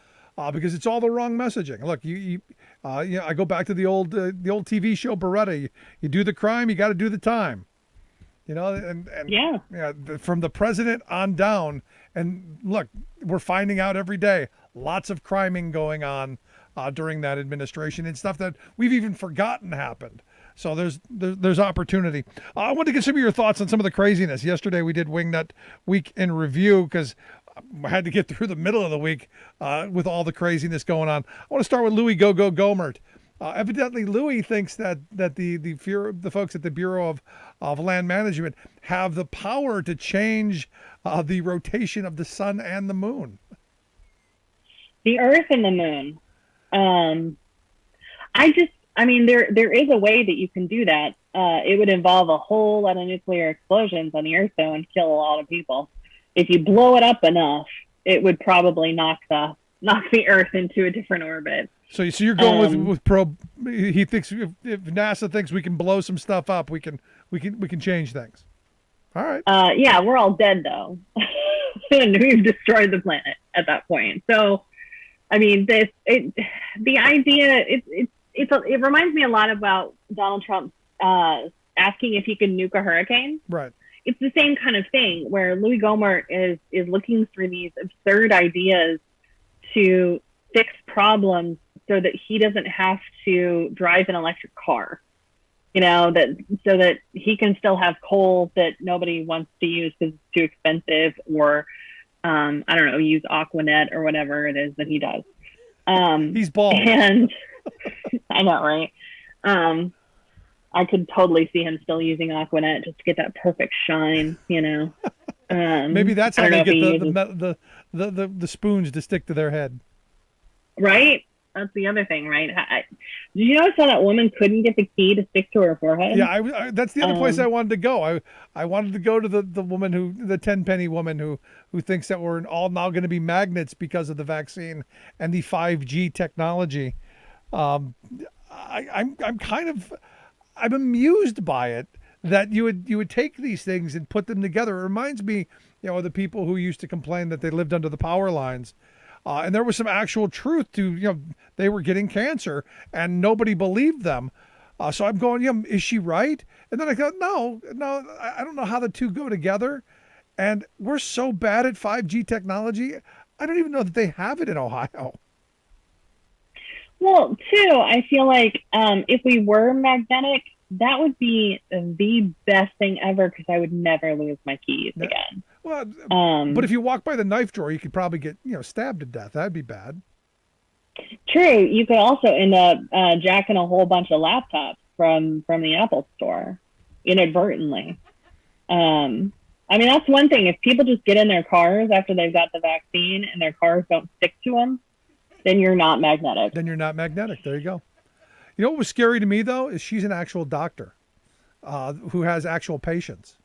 S3: because it's all the wrong messaging. Look, I go back to the old TV show Beretta. You do the crime, you got to do the time. And yeah, from the president on down. And look, we're finding out every day lots of criming going on during that administration, and stuff that we've even forgotten happened. So there's opportunity. I want to get some of your thoughts on some of the craziness. Yesterday we did Wingnut Week in Review because I had to get through the middle of the week with all the craziness going on. I want to start with Louis Go-Go Gohmert. Evidently, Louis thinks that the folks at the Bureau of Land Management have the power to change the rotation of the sun and the moon.
S8: The Earth and the moon. There is a way that you can do that. It would involve a whole lot of nuclear explosions on the Earth, though, and kill a lot of people. If you blow it up enough, it would probably knock the Earth into a different orbit. So
S3: you're going with probe. He thinks if NASA thinks we can blow some stuff up, we can change things. All right.
S8: Yeah, we're all dead though, and we've destroyed the planet at that point. So, the idea it reminds me a lot about Donald Trump asking if he could nuke a hurricane.
S3: Right.
S8: It's the same kind of thing where Louis Gohmert is looking through these absurd ideas to fix problems so that he doesn't have to drive an electric car, so that he can still have coal that nobody wants to use because it's too expensive, or use Aquanet or whatever it is that he does.
S3: He's bald.
S8: And I know, right? I could totally see him still using Aquanet just to get that perfect shine,
S3: Maybe that's how they get the spoons to stick to their head.
S8: Right? That's the other thing, right? Did you notice how that woman couldn't get the key to stick to her forehead?
S3: Yeah, that's the other place I wanted to go. I wanted to go to the woman the 10-penny woman who thinks that we're all now going to be magnets because of the vaccine and the 5G technology. I'm amused by it that you would take these things and put them together. It reminds me, of the people who used to complain that they lived under the power lines. And there was some actual truth to, they were getting cancer and nobody believed them. So I'm going, is she right? And then I go, no, I don't know how the two go together. And we're so bad at 5G technology. I don't even know that they have it in Ohio.
S8: Well, too, I feel like if we were magnetic, that would be the best thing ever because I would never lose my keys again.
S3: Well, but if you walk by the knife drawer, you could probably get stabbed to death. That'd be bad.
S8: True. You could also end up jacking a whole bunch of laptops from the Apple store inadvertently. That's one thing. If people just get in their cars after they've got the vaccine and their cars don't stick to them, then you're not magnetic.
S3: There you go. You know what was scary to me though is she's an actual doctor who has actual patients.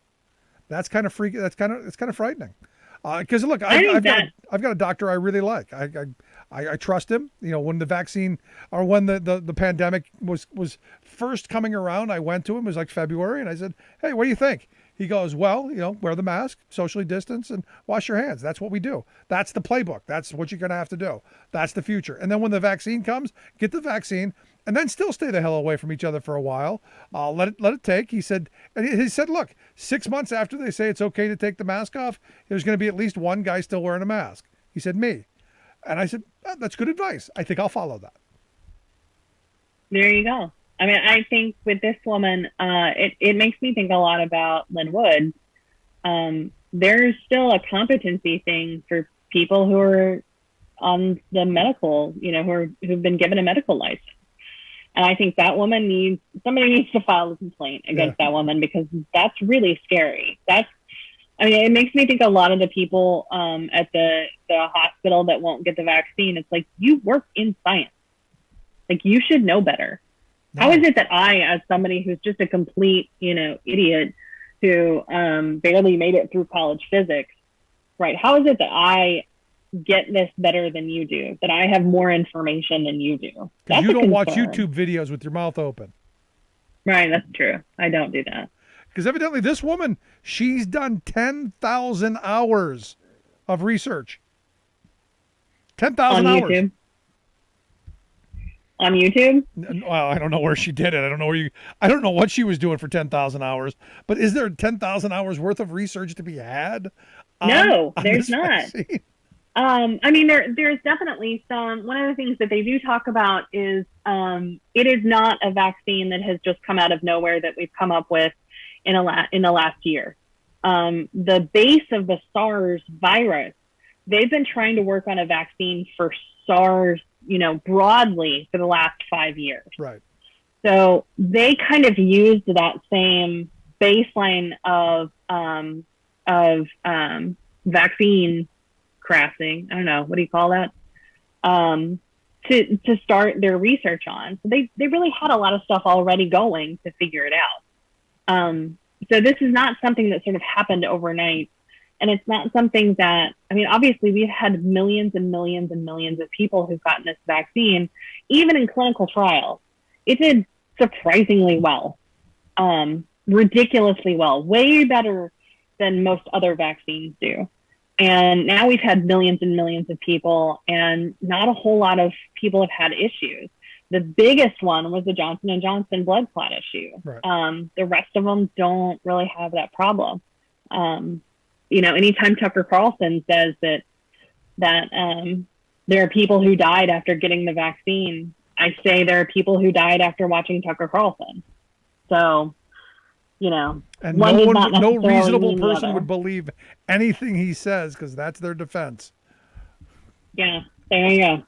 S3: That's kind of freaky. It's kind of frightening. Because look, I've got a doctor I really like. I trust him. When the vaccine or when the pandemic was first coming around, I went to him. It was like February, and I said, "Hey, what do you think?" He goes, "Well, wear the mask, socially distance, and wash your hands. That's what we do. That's the playbook. That's what you're going to have to do. That's the future. And then when the vaccine comes, get the vaccine, and then still stay the hell away from each other for a while. Let it take." He said, "Look, 6 months after they say it's okay to take the mask off, there's going to be at least one guy still wearing a mask." He said, "Me," and I said, "That's good advice. I think I'll follow that."
S8: There you go. I mean, I think with this woman, it makes me think a lot about Lynn Wood. There's still a competency thing for people who are on the medical, who've been given a medical license. And I think that woman somebody needs to file a complaint against that woman, because that's really scary. It makes me think a lot of the people at the hospital that won't get the vaccine. It's like, you work in science. Like, you should know better. No. How is it that I, as somebody who's just a complete, idiot who barely made it through college physics, right? How is it that I get this better than you do, that I have more information than you do?
S3: Because you don't watch YouTube videos with your mouth open.
S8: Right, that's true. I don't do that.
S3: Because evidently this woman, she's done 10,000 hours of research. 10,000 hours.
S8: YouTube? On YouTube?
S3: Well, I don't know where she did it. I don't know what she was doing for 10,000 hours. But is there 10,000 hours worth of research to be had?
S8: No, there's not. There's definitely some. One of the things that they do talk about is it is not a vaccine that has just come out of nowhere that we've come up with in the last year. The base of the SARS virus, they've been trying to work on a vaccine for SARS, broadly for the last 5 years.
S3: Right.
S8: So they kind of used that same baseline of vaccine crafting. I don't know, what do you call that? To start their research on. So they really had a lot of stuff already going to figure it out. So this is not something that sort of happened overnight. And it's not something that, obviously we've had millions and millions and millions of people who've gotten this vaccine, even in clinical trials. It did surprisingly well, ridiculously well, way better than most other vaccines do. And now we've had millions and millions of people, and not a whole lot of people have had issues. The biggest one was the Johnson & Johnson blood clot issue. Right. The rest of them don't really have that problem. Anytime Tucker Carlson says that there are people who died after getting the vaccine, I say there are people who died after watching Tucker Carlson. So,
S3: and no reasonable person would believe anything he says, because that's their defense.
S8: Yeah, there you go.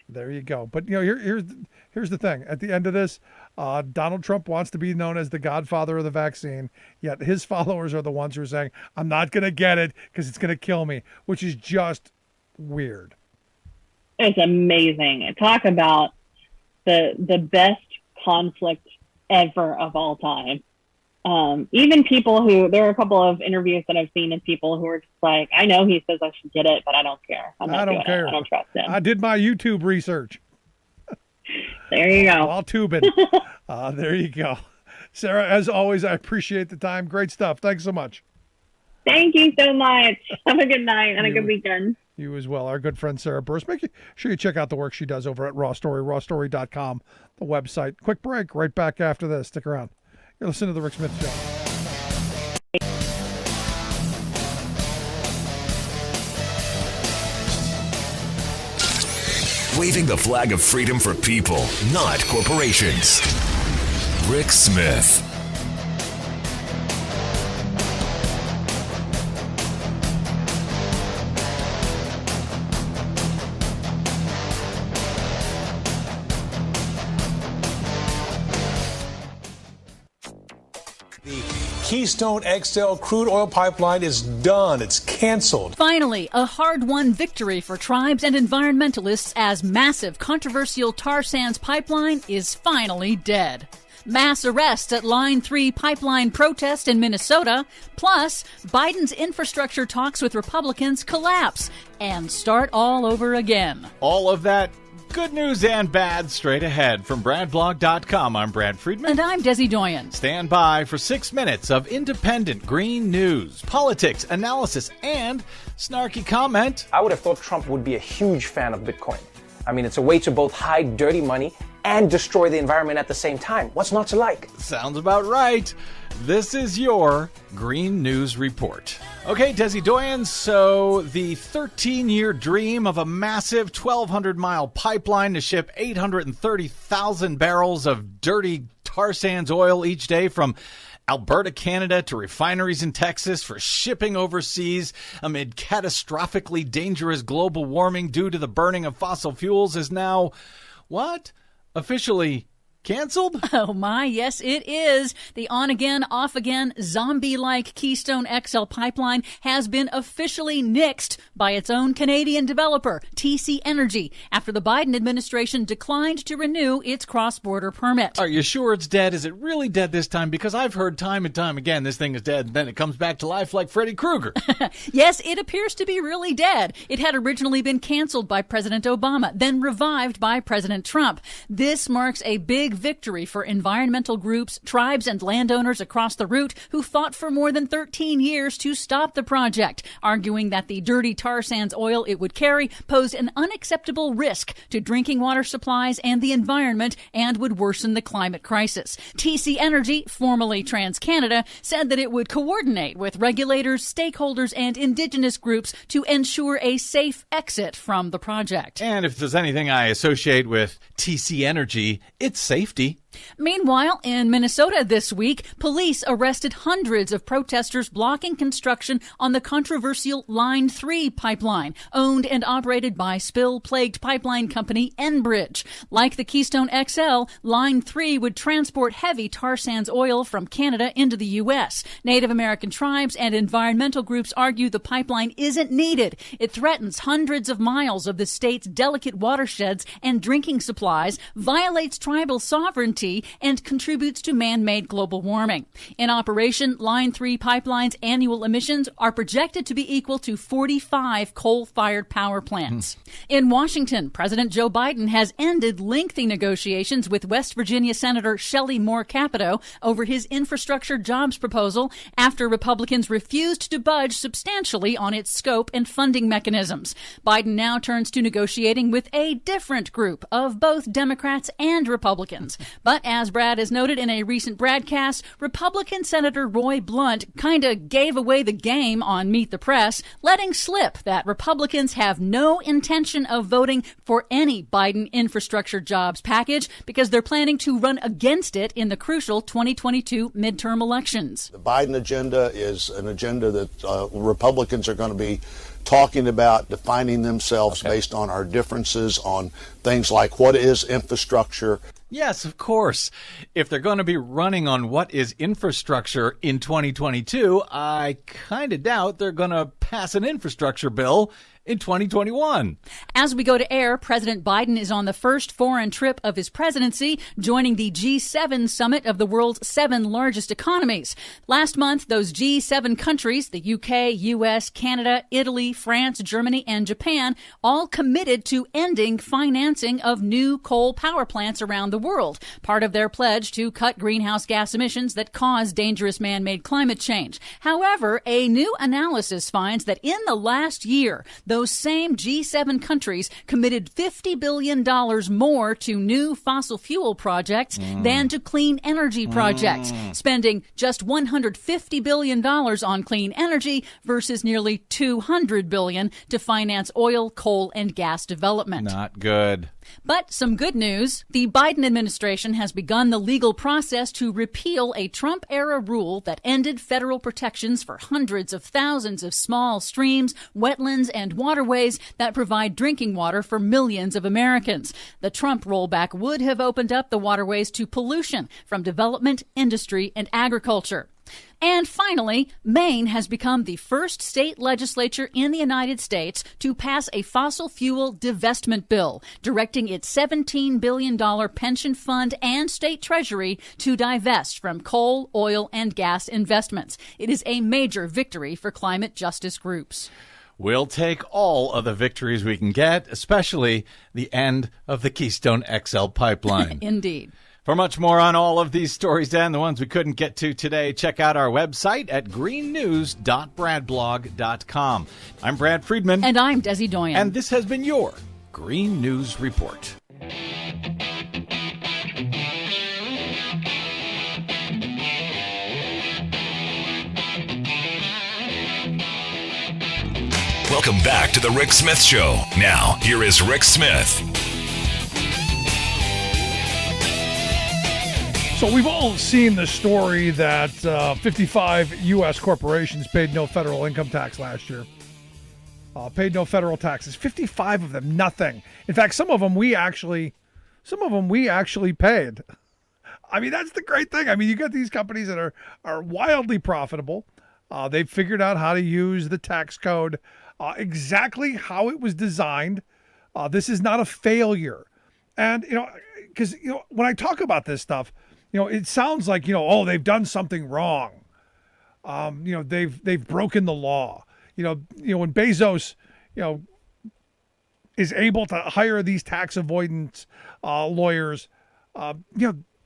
S3: There you go. But here's the thing. At the end of this, Donald Trump wants to be known as the godfather of the vaccine, yet his followers are the ones who are saying, I'm not going to get it because it's going to kill me, which is just weird.
S8: It's amazing. Talk about the best conflict ever of all time. Even people there are a couple of interviews that I've seen of people who are just like, I know he says I should get it, but I don't care. I don't care. I don't trust him.
S3: I did my YouTube research.
S8: There you go.
S3: While tubing. There you go. Sarah, as always, I appreciate the time. Great stuff. Thanks so much.
S8: Thank you so much. Have a good night and a good weekend.
S3: You as well. Our good friend Sarah Burris. Make sure you check out the work she does over at RawStory, rawstory.com, the website. Quick break. Right back after this. Stick around. You're listening to The Rick Smith Show.
S2: Waving the flag of freedom for people, not corporations. Rick Smith.
S9: Keystone XL crude oil pipeline is done. It's canceled.
S10: Finally, a hard-won victory for tribes and environmentalists as massive controversial tar sands pipeline is finally dead. Mass arrests at Line 3 pipeline protest in Minnesota, plus Biden's infrastructure talks with Republicans collapse and start all over again.
S11: All of that good news and bad straight ahead. From BradBlog.com, I'm Brad Friedman.
S10: And I'm Desi Doyen.
S11: Stand by for 6 minutes of independent green news, politics, analysis, and snarky comment.
S12: I would have thought Trump would be a huge fan of Bitcoin. It's a way to both hide dirty money and destroy the environment at the same time. What's not to like?
S11: Sounds about right. This is your Green News Report. Okay, Desi Doyen, so the 13-year dream of a massive 1,200-mile pipeline to ship 830,000 barrels of dirty tar sands oil each day from Alberta, Canada, to refineries in Texas for shipping overseas amid catastrophically dangerous global warming due to the burning of fossil fuels is now, what? Officially canceled?
S10: Oh my, yes it is. The on-again, off-again, zombie-like Keystone XL pipeline has been officially nixed by its own Canadian developer, TC Energy, after the Biden administration declined to renew its cross-border permit.
S11: Are you sure it's dead? Is it really dead this time? Because I've heard time and time again this thing is dead, and then it comes back to life like Freddy Krueger.
S10: Yes, it appears to be really dead. It had originally been canceled by President Obama, then revived by President Trump. This marks a big victory for environmental groups, tribes, and landowners across the route who fought for more than 13 years to stop the project, arguing that the dirty tar sands oil it would carry posed an unacceptable risk to drinking water supplies and the environment and would worsen the climate crisis. TC Energy, formerly TransCanada, said that it would coordinate with regulators, stakeholders, and indigenous groups to ensure a safe exit from the project.
S11: And if there's anything I associate with TC Energy, it's safety.
S10: Meanwhile, in Minnesota this week, police arrested hundreds of protesters blocking construction on the controversial Line 3 pipeline, owned and operated by spill-plagued pipeline company Enbridge. Like the Keystone XL, Line 3 would transport heavy tar sands oil from Canada into the U.S. Native American tribes and environmental groups argue the pipeline isn't needed. It threatens hundreds of miles of the state's delicate watersheds and drinking supplies, violates tribal sovereignty, and contributes to man-made global warming. In operation, Line 3 pipeline's annual emissions are projected to be equal to 45 coal-fired power plants. In Washington, President Joe Biden has ended lengthy negotiations with West Virginia Senator Shelley Moore Capito over his infrastructure jobs proposal after Republicans refused to budge substantially on its scope and funding mechanisms. Biden now turns to negotiating with a different group of both Democrats and Republicans. But as Brad has noted in a recent broadcast, Republican Senator Roy Blunt kind of gave away the game on Meet the Press, letting slip that Republicans have no intention of voting for any Biden infrastructure jobs package because they're planning to run against it in the crucial 2022 midterm elections.
S13: The Biden agenda is an agenda that Republicans are going to be talking about, defining themselves based on our differences on things like what is infrastructure.
S11: Yes, of course. If they're going to be running on what is infrastructure in 2022, I kind of doubt they're going to pass an infrastructure bill in 2021.
S10: As we go to air, President Biden is on the first foreign trip of his presidency, joining the G7 summit of the world's 7 largest economies. Last month, those G7 countries, the UK, US, Canada, Italy, France, Germany, and Japan, all committed to ending financing of new coal power plants around the world, part of their pledge to cut greenhouse gas emissions that cause dangerous man-made climate change. However, a new analysis finds that in the last year, those same G7 countries committed $50 billion more to new fossil fuel projects than to clean energy projects, spending just $150 billion on clean energy versus nearly $200 billion to finance oil, coal, and gas development.
S11: Not good.
S10: But some good news. The Biden administration has begun the legal process to repeal a Trump-era rule that ended federal protections for hundreds of thousands of small streams, wetlands, and waterways that provide drinking water for millions of Americans. The Trump rollback would have opened up the waterways to pollution from development, industry, and agriculture. And finally, Maine has become the first state legislature in the United States to pass a fossil fuel divestment bill, directing its $17 billion pension fund and state treasury to divest from coal, oil, and gas investments. It is a major victory for climate justice groups.
S11: We'll take all of the victories we can get, especially the end of the Keystone XL pipeline.
S10: Indeed.
S11: For much more on all of these stories and the ones we couldn't get to today, check out our website at greennews.bradblog.com. I'm Brad Friedman.
S10: And I'm Desi Doyen.
S11: And this has been your Green News Report.
S2: Welcome back to the Rick Smith Show. Now, here is Rick Smith.
S3: So we've all seen the story that 55 U.S. corporations paid no federal income tax last year. Paid no federal taxes. 55 of them, nothing. In fact, some of them we actually paid. I mean, that's the great thing. I mean, you got these companies that are wildly profitable. They've figured out how to use the tax code exactly how it was designed. This is not a failure. And, because, when I talk about this stuff, it sounds like, oh, they've done something wrong. They've broken the law. When Bezos, is able to hire these tax avoidance lawyers,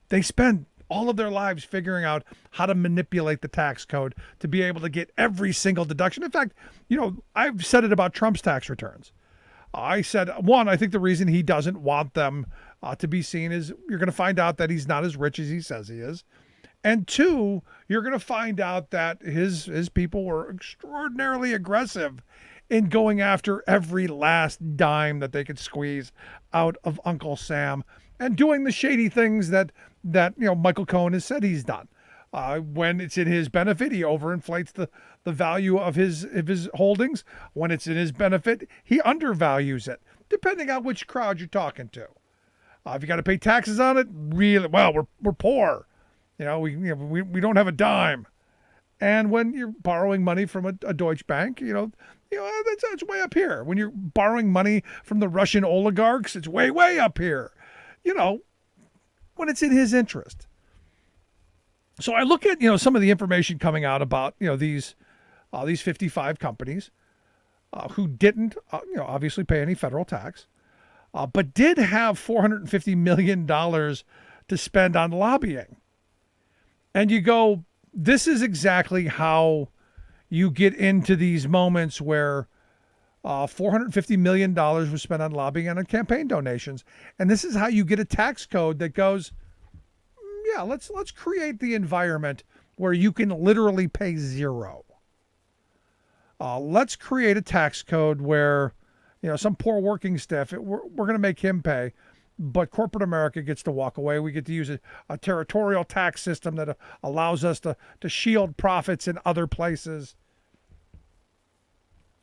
S3: they spend all of their lives figuring out how to manipulate the tax code to be able to get every single deduction. In fact, I've said it about Trump's tax returns. I said, one, I think the reason he doesn't want them to be seen is you're going to find out that he's not as rich as he says he is. And two, you're going to find out that his people were extraordinarily aggressive in going after every last dime that they could squeeze out of Uncle Sam and doing the shady things that Michael Cohen has said he's done. When it's in his benefit, he overinflates the value of his holdings. When it's in his benefit, he undervalues it, depending on which crowd you're talking to. If you got to pay taxes on it, really, well, we're poor. We don't have a dime. And when you're borrowing money from a Deutsche Bank, that's way up here. When you're borrowing money from the Russian oligarchs, it's way, way up here. When it's in his interest. So I look at, some of the information coming out about, these 55 companies who didn't, obviously pay any federal tax, but did have $450 million to spend on lobbying. And you go, this is exactly how you get into these moments where $450 million was spent on lobbying and on campaign donations. And this is how you get a tax code that goes, yeah, let's create the environment where you can literally pay zero. Let's create a tax code where, some poor working stiff, we're going to make him pay, but corporate America gets to walk away. We get to use a territorial tax system that allows us to shield profits in other places.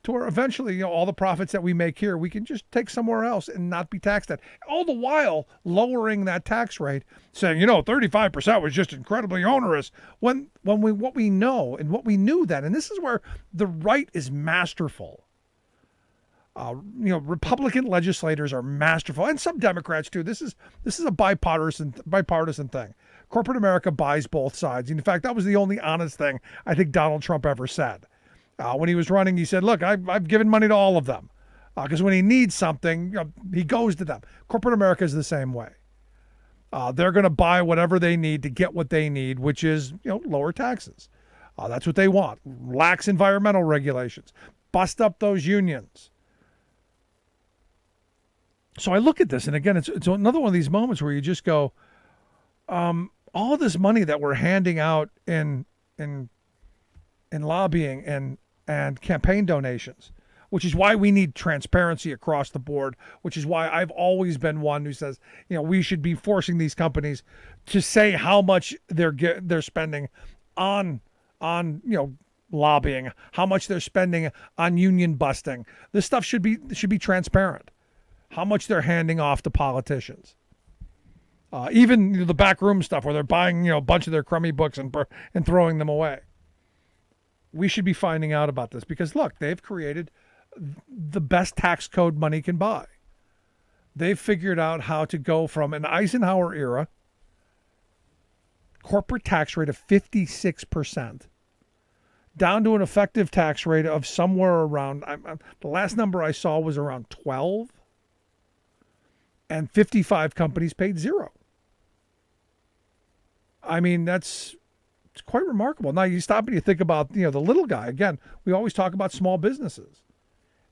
S3: To where eventually, all the profits that we make here, we can just take somewhere else and not be taxed at. All the while lowering that tax rate, saying, 35% was just incredibly onerous. When what we know and what we knew then, and this is where the right is masterful. Republican legislators are masterful, and some Democrats too. This is a bipartisan thing. Corporate America buys both sides. In fact, that was the only honest thing I think Donald Trump ever said. When he was running, he said, look, I've given money to all of them. Because when he needs something, he goes to them. Corporate America is the same way. They're going to buy whatever they need to get what they need, which is, lower taxes. That's what they want. Lax environmental regulations. Bust up those unions. So I look at this, and again, it's another one of these moments where you just go, all of this money that we're handing out in lobbying and campaign donations, which is why we need transparency across the board, which is why I've always been one who says, we should be forcing these companies to say how much they're spending on lobbying, how much they're spending on union busting. This stuff should be transparent. How much they're handing off to politicians. Even the backroom stuff where they're buying, a bunch of their crummy books and throwing them away. We should be finding out about this because, look, they've created the best tax code money can buy. They've figured out how to go from an Eisenhower era corporate tax rate of 56% down to an effective tax rate of somewhere around, the last number I saw was around 12, and 55 companies paid zero. I mean, it's quite remarkable. Now you stop and you think about, the little guy. Again, we always talk about small businesses.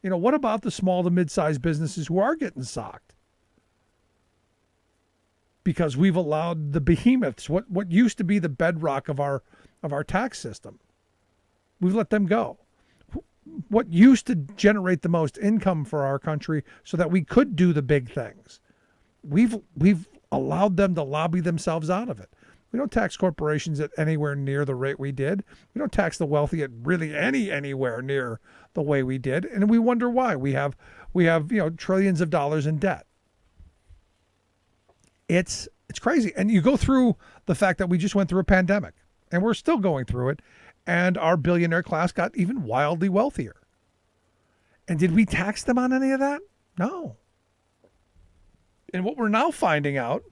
S3: What about the small to mid-sized businesses who are getting socked? Because we've allowed the behemoths, what used to be the bedrock of our tax system, we've let them go. what used to generate the most income for our country so that we could do the big things. We've allowed them to lobby themselves out of it. We don't tax corporations at anywhere near the rate we did. We don't tax the wealthy at really anywhere near the way we did, and we wonder why. We have trillions of dollars in debt. It's crazy. And you go through the fact that we just went through a pandemic, and we're still going through it, and our billionaire class got even wildly wealthier. And did we tax them on any of that? No. And what we're now finding out,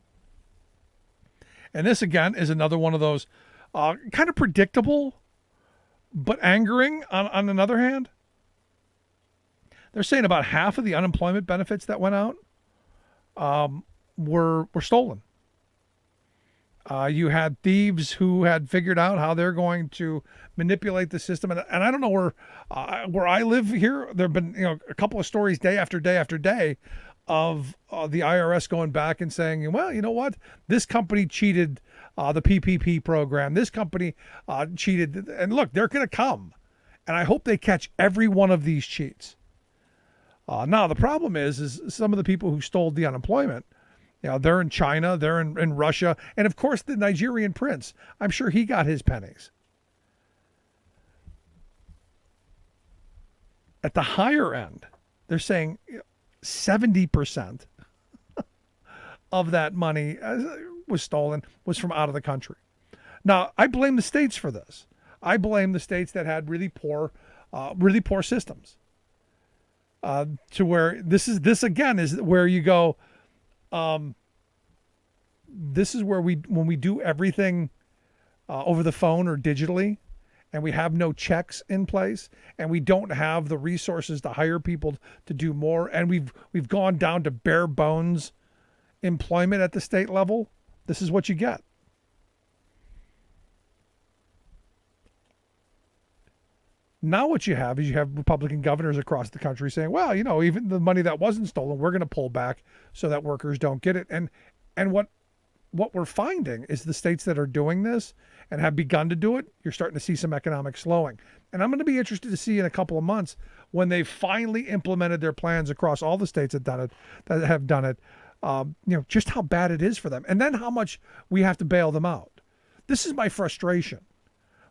S3: and this again is another one of those kind of predictable but angering on another hand, they're saying about half of the unemployment benefits that went out were stolen. You had thieves who had figured out how they're going to manipulate the system, and I don't know where I live here. There have been a couple of stories day after day after day of the IRS going back and saying, well, you know what, this company cheated the PPP program. This company cheated, and look, they're going to come, and I hope they catch every one of these cheats. Now the problem is some of the people who stole the unemployment. They're in China, they're in Russia, and of course the Nigerian prince. I'm sure he got his pennies. At the higher end, they're saying 70% of that money was stolen, was from out of the country. Now, I blame the states for this. I blame the states that had really poor systems. To where this again is where you go. This is where when we do everything over the phone or digitally, and we have no checks in place, and we don't have the resources to hire people to do more, and we've gone down to bare bones employment at the state level. This is what you get. Now what you have is you have Republican governors across the country saying, well, even the money that wasn't stolen, we're going to pull back so that workers don't get it. And what we're finding is the states that are doing this and have begun to do it, you're starting to see some economic slowing. And I'm going to be interested to see in a couple of months when they've finally implemented their plans across all the states that have done it, just how bad it is for them. And then how much we have to bail them out. This is my frustration.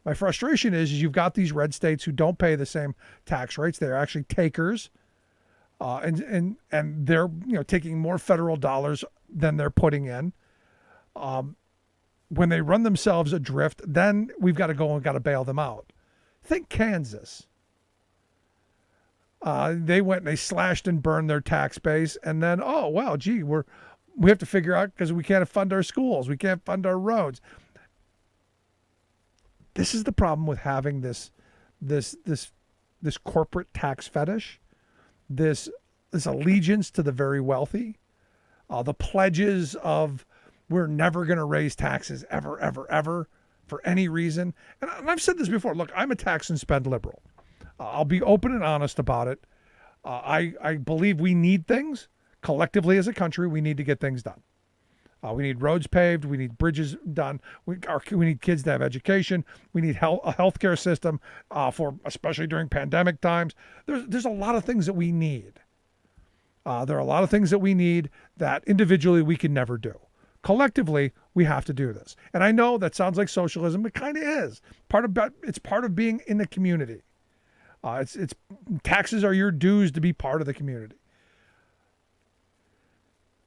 S3: My frustration is you've got these red states who don't pay the same tax rates. They're actually takers, and they're taking more federal dollars than they're putting in. When they run themselves adrift, then we've got to go and got to bail them out. Think Kansas. They went and they slashed and burned their tax base, and then we have to figure out because we can't fund our schools, we can't fund our roads. This is the problem with having this corporate tax fetish, this allegiance to the very wealthy, the pledges of we're never going to raise taxes ever, ever, ever for any reason. And I've said this before. Look, I'm a tax and spend liberal. I'll be open and honest about it. I believe we need things collectively as a country. We need to get things done. We need roads paved. We need bridges done. We need kids to have education. We need a healthcare system for especially during pandemic times. There's a lot of things that we need. There are a lot of things that we need that individually we can never do. Collectively, we have to do this. And I know that sounds like socialism. It kind of is. It's part of being in the community. It's taxes are your dues to be part of the community.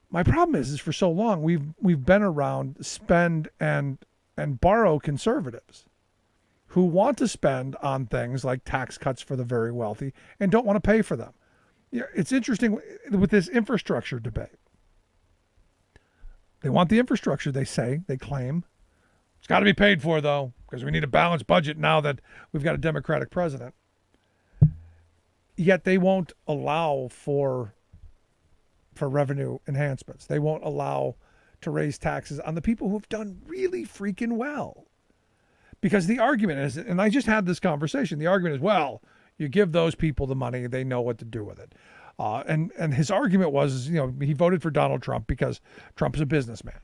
S3: My problem is for so long we've been around spend and borrow conservatives who want to spend on things like tax cuts for the very wealthy and don't want to pay for them. It's interesting with this infrastructure debate. They want the infrastructure, they claim. It's got to be paid for, though, because we need a balanced budget now that we've got a Democratic president. Yet they won't allow for revenue enhancements. They won't allow to raise taxes on the people who've done really freaking well. Because the argument is, and I just had this conversation, the argument is, well, you give those people the money, they know what to do with it. And his argument was, he voted for Donald Trump because Trump is a businessman.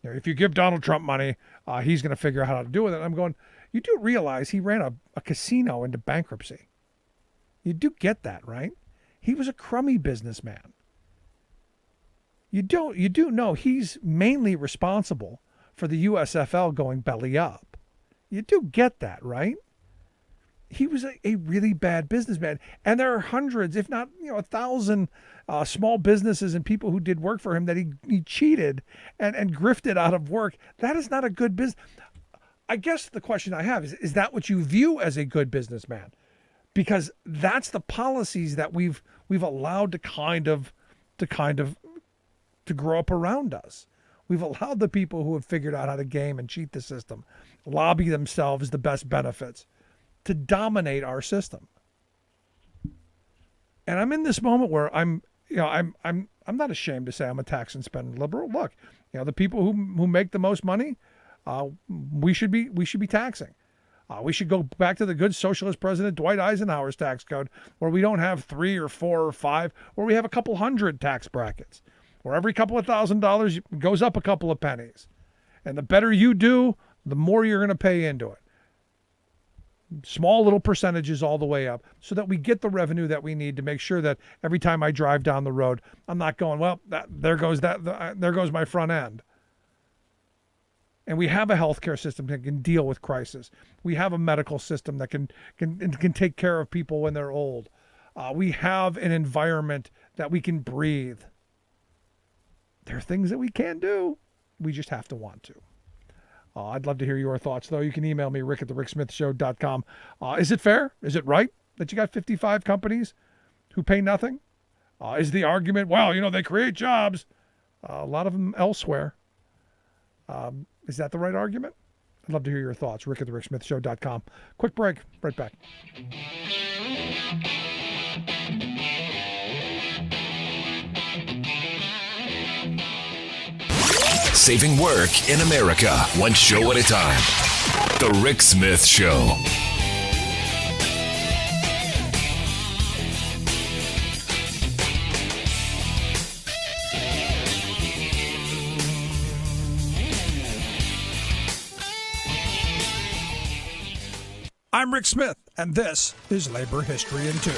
S3: If you give Donald Trump money, he's going to figure out how to do with it. I'm going, you do realize he ran a casino into bankruptcy. You do get that, right? He was a crummy businessman. You do know he's mainly responsible for the USFL going belly up. You do get that, right? He was a really bad businessman. And there are hundreds, if not 1,000 small businesses and people who did work for him that he cheated and grifted out of work. That is not a good business. I guess the question I have is that what you view as a good businessman? Because that's the policies that we've allowed to grow up around us. We've allowed the people who have figured out how to game and cheat the system, lobby themselves the best benefits, to dominate our system. And I'm in this moment where I'm not ashamed to say I'm a tax and spend liberal. Look, the people who make the most money, we should be taxing. We should go back to the good socialist President Dwight Eisenhower's tax code, where we don't have 3 or 4 or 5, where we have a couple hundred tax brackets, where every couple of $1,000s goes up a couple of pennies. And the better you do, the more you're going to pay into it. Small little percentages all the way up, so that we get the revenue that we need to make sure that every time I drive down the road, I'm not going, well, there goes my front end. And we have a healthcare system that can deal with crisis. We have a medical system that can take care of people when they're old. We have an environment that we can breathe. There are things that we can do. We just have to want to. I'd love to hear your thoughts, though. You can email me, rick@thericksmithshow.com. Is it fair? Is it right that you got 55 companies who pay nothing? Is the argument, well, they create jobs, a lot of them elsewhere. Is that the right argument? I'd love to hear your thoughts. rick@thericksmithshow.com. Quick break. Right back.
S2: Saving work in America, one show at a time. The Rick Smith Show.
S3: I'm Rick Smith, and this is Labor History in 2.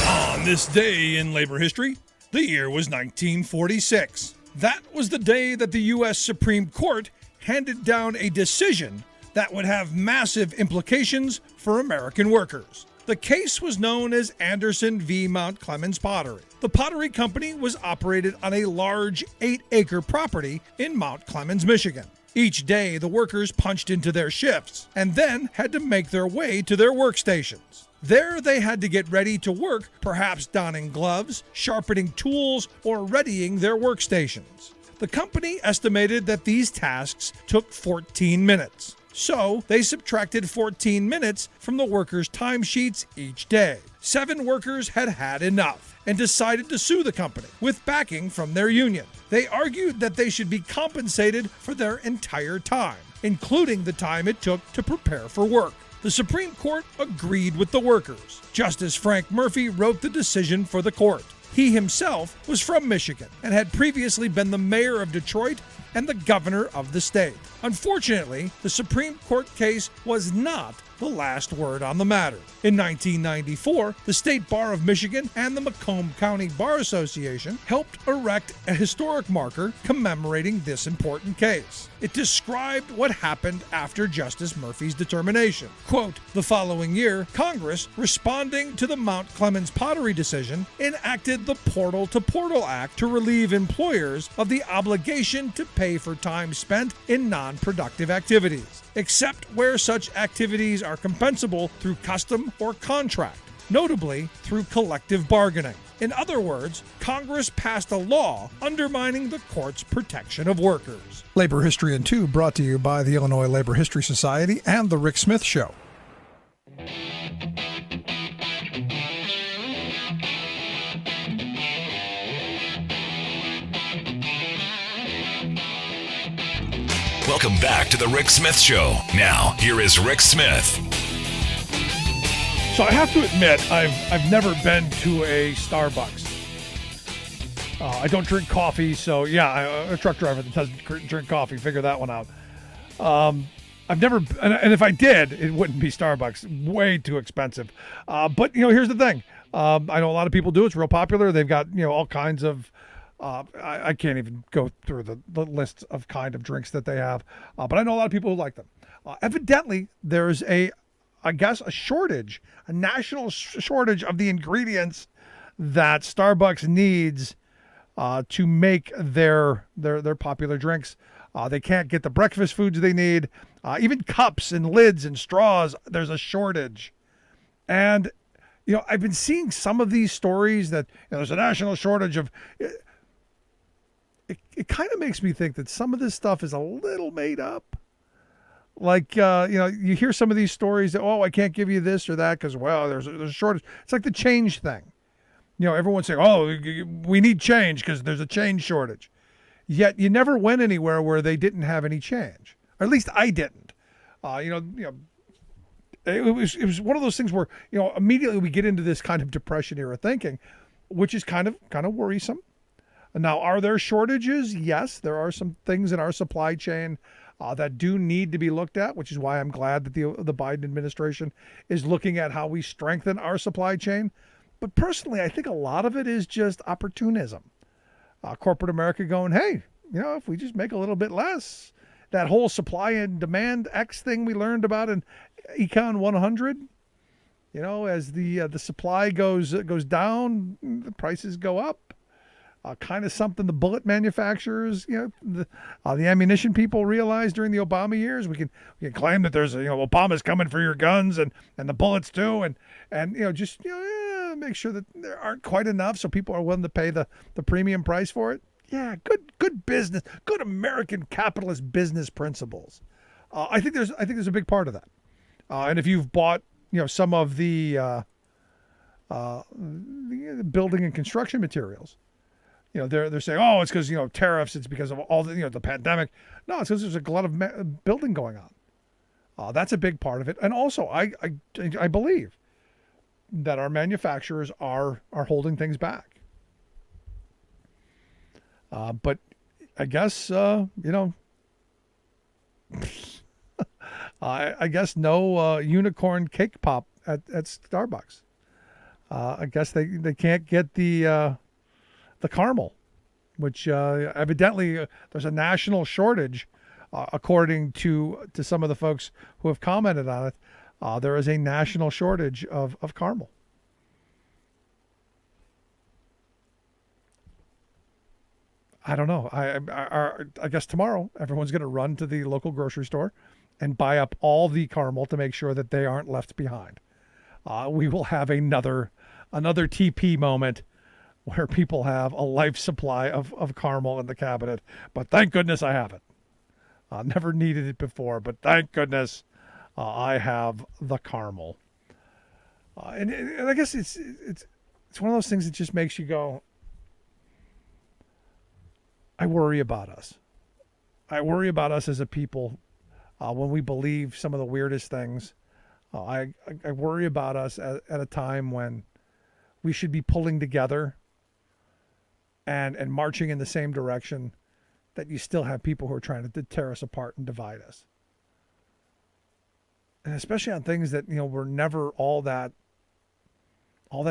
S14: On this day in labor history, the year was 1946. That was the day that the U.S. Supreme Court handed down a decision that would have massive implications for American workers. The case was known as Anderson v. Mount Clemens Pottery. The pottery company was operated on a large 8-acre property in Mount Clemens, Michigan. Each day, the workers punched into their shifts and then had to make their way to their workstations. There, they had to get ready to work, perhaps donning gloves, sharpening tools, or readying their workstations. The company estimated that these tasks took 14 minutes. So, they subtracted 14 minutes from the workers' timesheets each day. 7 workers had had enough and decided to sue the company with backing from their union. They argued that they should be compensated for their entire time, including the time it took to prepare for work. The Supreme Court agreed with the workers. Justice Frank Murphy wrote the decision for the court. He himself was from Michigan and had previously been the mayor of Detroit and the governor of the state. Unfortunately, the Supreme Court case was not the last word on the matter. In 1994, the State Bar of Michigan and the Macomb County Bar Association helped erect a historic marker commemorating this important case. It described what happened after Justice Murphy's determination. Quote, the following year, Congress, responding to the Mount Clemens Pottery decision, enacted the Portal to Portal Act to relieve employers of the obligation to pay for time spent in non-productive activities, except where such activities are compensable through custom or contract, notably through collective bargaining. In other words, Congress passed a law undermining the court's protection of workers.
S3: Labor History in 2 brought to you by the Illinois Labor History Society and The Rick Smith Show.
S2: Welcome back to the Rick Smith Show. Now, here is Rick Smith.
S3: So I have to admit, I've never been to a Starbucks. I don't drink coffee, so yeah, I'm a truck driver that doesn't drink coffee. Figure that one out. I've never, and if I did, it wouldn't be Starbucks. Way too expensive. But here's the thing: I know a lot of people do. It's real popular. They've got, all kinds of, I can't even go through the list of kind of drinks that they have. But I know a lot of people who like them. Evidently, there's a shortage, a national shortage of the ingredients that Starbucks needs to make their popular drinks. They can't get the breakfast foods they need. Even cups and lids and straws, there's a shortage. And, I've been seeing some of these stories that there's a national shortage of... It kind of makes me think that some of this stuff is a little made up. Like, you hear some of these stories that, I can't give you this or that because, there's a shortage. It's like the change thing. Everyone's saying, we need change because there's a change shortage. Yet you never went anywhere where they didn't have any change. Or at least I didn't. It was one of those things where, immediately we get into this kind of depression era thinking, which is kind of worrisome. Now, are there shortages? Yes, there are some things in our supply chain that do need to be looked at, which is why I'm glad that the Biden administration is looking at how we strengthen our supply chain. But personally, I think a lot of it is just opportunism. Corporate America going, hey, if we just make a little bit less, that whole supply and demand X thing we learned about in Econ 100, as the supply goes down, the prices go up. Kind of something the bullet manufacturers, the ammunition people realized during the Obama years. We can claim that there's Obama's coming for your guns and the bullets too, and just make sure that there aren't quite enough so people are willing to pay the premium price for it. Yeah, good business, good American capitalist business principles. I think there's a big part of that. And if you've bought some of the building and construction materials. They're saying, it's because, tariffs, it's because of all the pandemic. No, it's because there's a lot of building going on. That's a big part of it. And also, I believe that our manufacturers are holding things back. But I guess, I guess no unicorn cake pop at Starbucks. I guess they can't get the caramel, which evidently there's a national shortage, according to some of the folks who have commented on it. There is a national shortage of caramel. I don't know. I guess tomorrow everyone's going to run to the local grocery store and buy up all the caramel to make sure that they aren't left behind. We will have another TP moment where people have a life supply of caramel in the cabinet. But thank goodness I have it. Never needed it before, but thank goodness I have the caramel. And I guess it's one of those things that just makes you go, I worry about us. I worry about us as a people when we believe some of the weirdest things. I worry about us at a time when we should be pulling together and marching in the same direction, that you still have people who are trying to tear us apart and divide us. And especially on things that, were never all that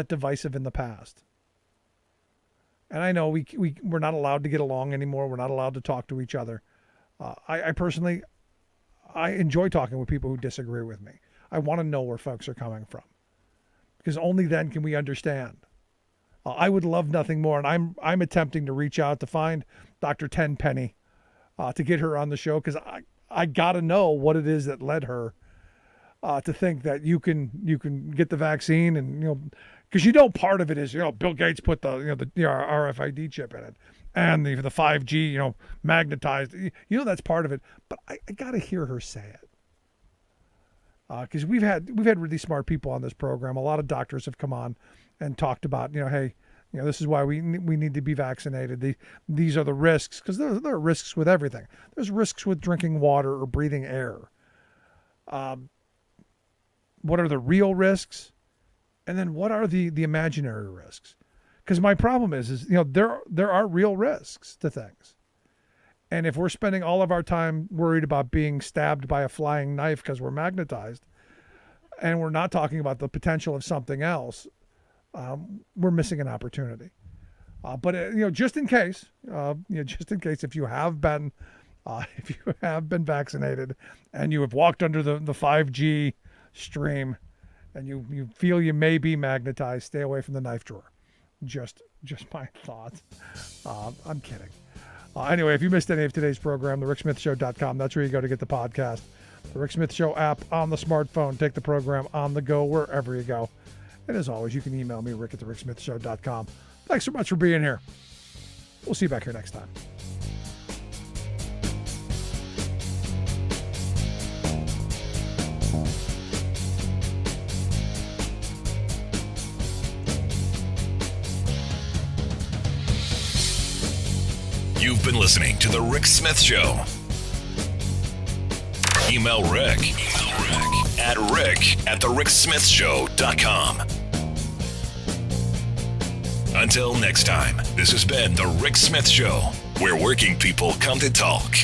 S3: divisive in the past. And I know we're not allowed to get along anymore. We're not allowed to talk to each other. I personally enjoy talking with people who disagree with me. I want to know where folks are coming from, because only then can we understand. I would love nothing more, and I'm attempting to reach out to find Dr. Tenpenny to get her on the show, because I got to know what it is that led her to think that you can get the vaccine, and because part of it is Bill Gates put the RFID chip in it, and the 5G magnetized. That's part of it, but I got to hear her say it. Because we've had really smart people on this program. A lot of doctors have come on and talked about, hey, this is why we need to be vaccinated. These are the risks, because there are risks with everything. There's risks with drinking water or breathing air. What are the real risks? And then what are the imaginary risks? Because my problem is there are real risks to things. And if we're spending all of our time worried about being stabbed by a flying knife because we're magnetized, and we're not talking about the potential of something else, we're missing an opportunity. But just in case, if you have been vaccinated and you have walked under the 5G stream, and you feel you may be magnetized, stay away from the knife drawer. Just my thoughts. I'm kidding. Anyway, if you missed any of today's program, thericksmithshow.com. That's where you go to get the podcast. The Rick Smith Show app on the smartphone. Take the program on the go wherever you go. And as always, you can email me, rick@thericksmithshow.com. Thanks so much for being here. We'll see you back here next time.
S2: You've been listening to The Rick Smith Show. Email Rick at rick@thericksmithshow.com. Until next time, this has been The Rick Smith Show, where working people come to talk.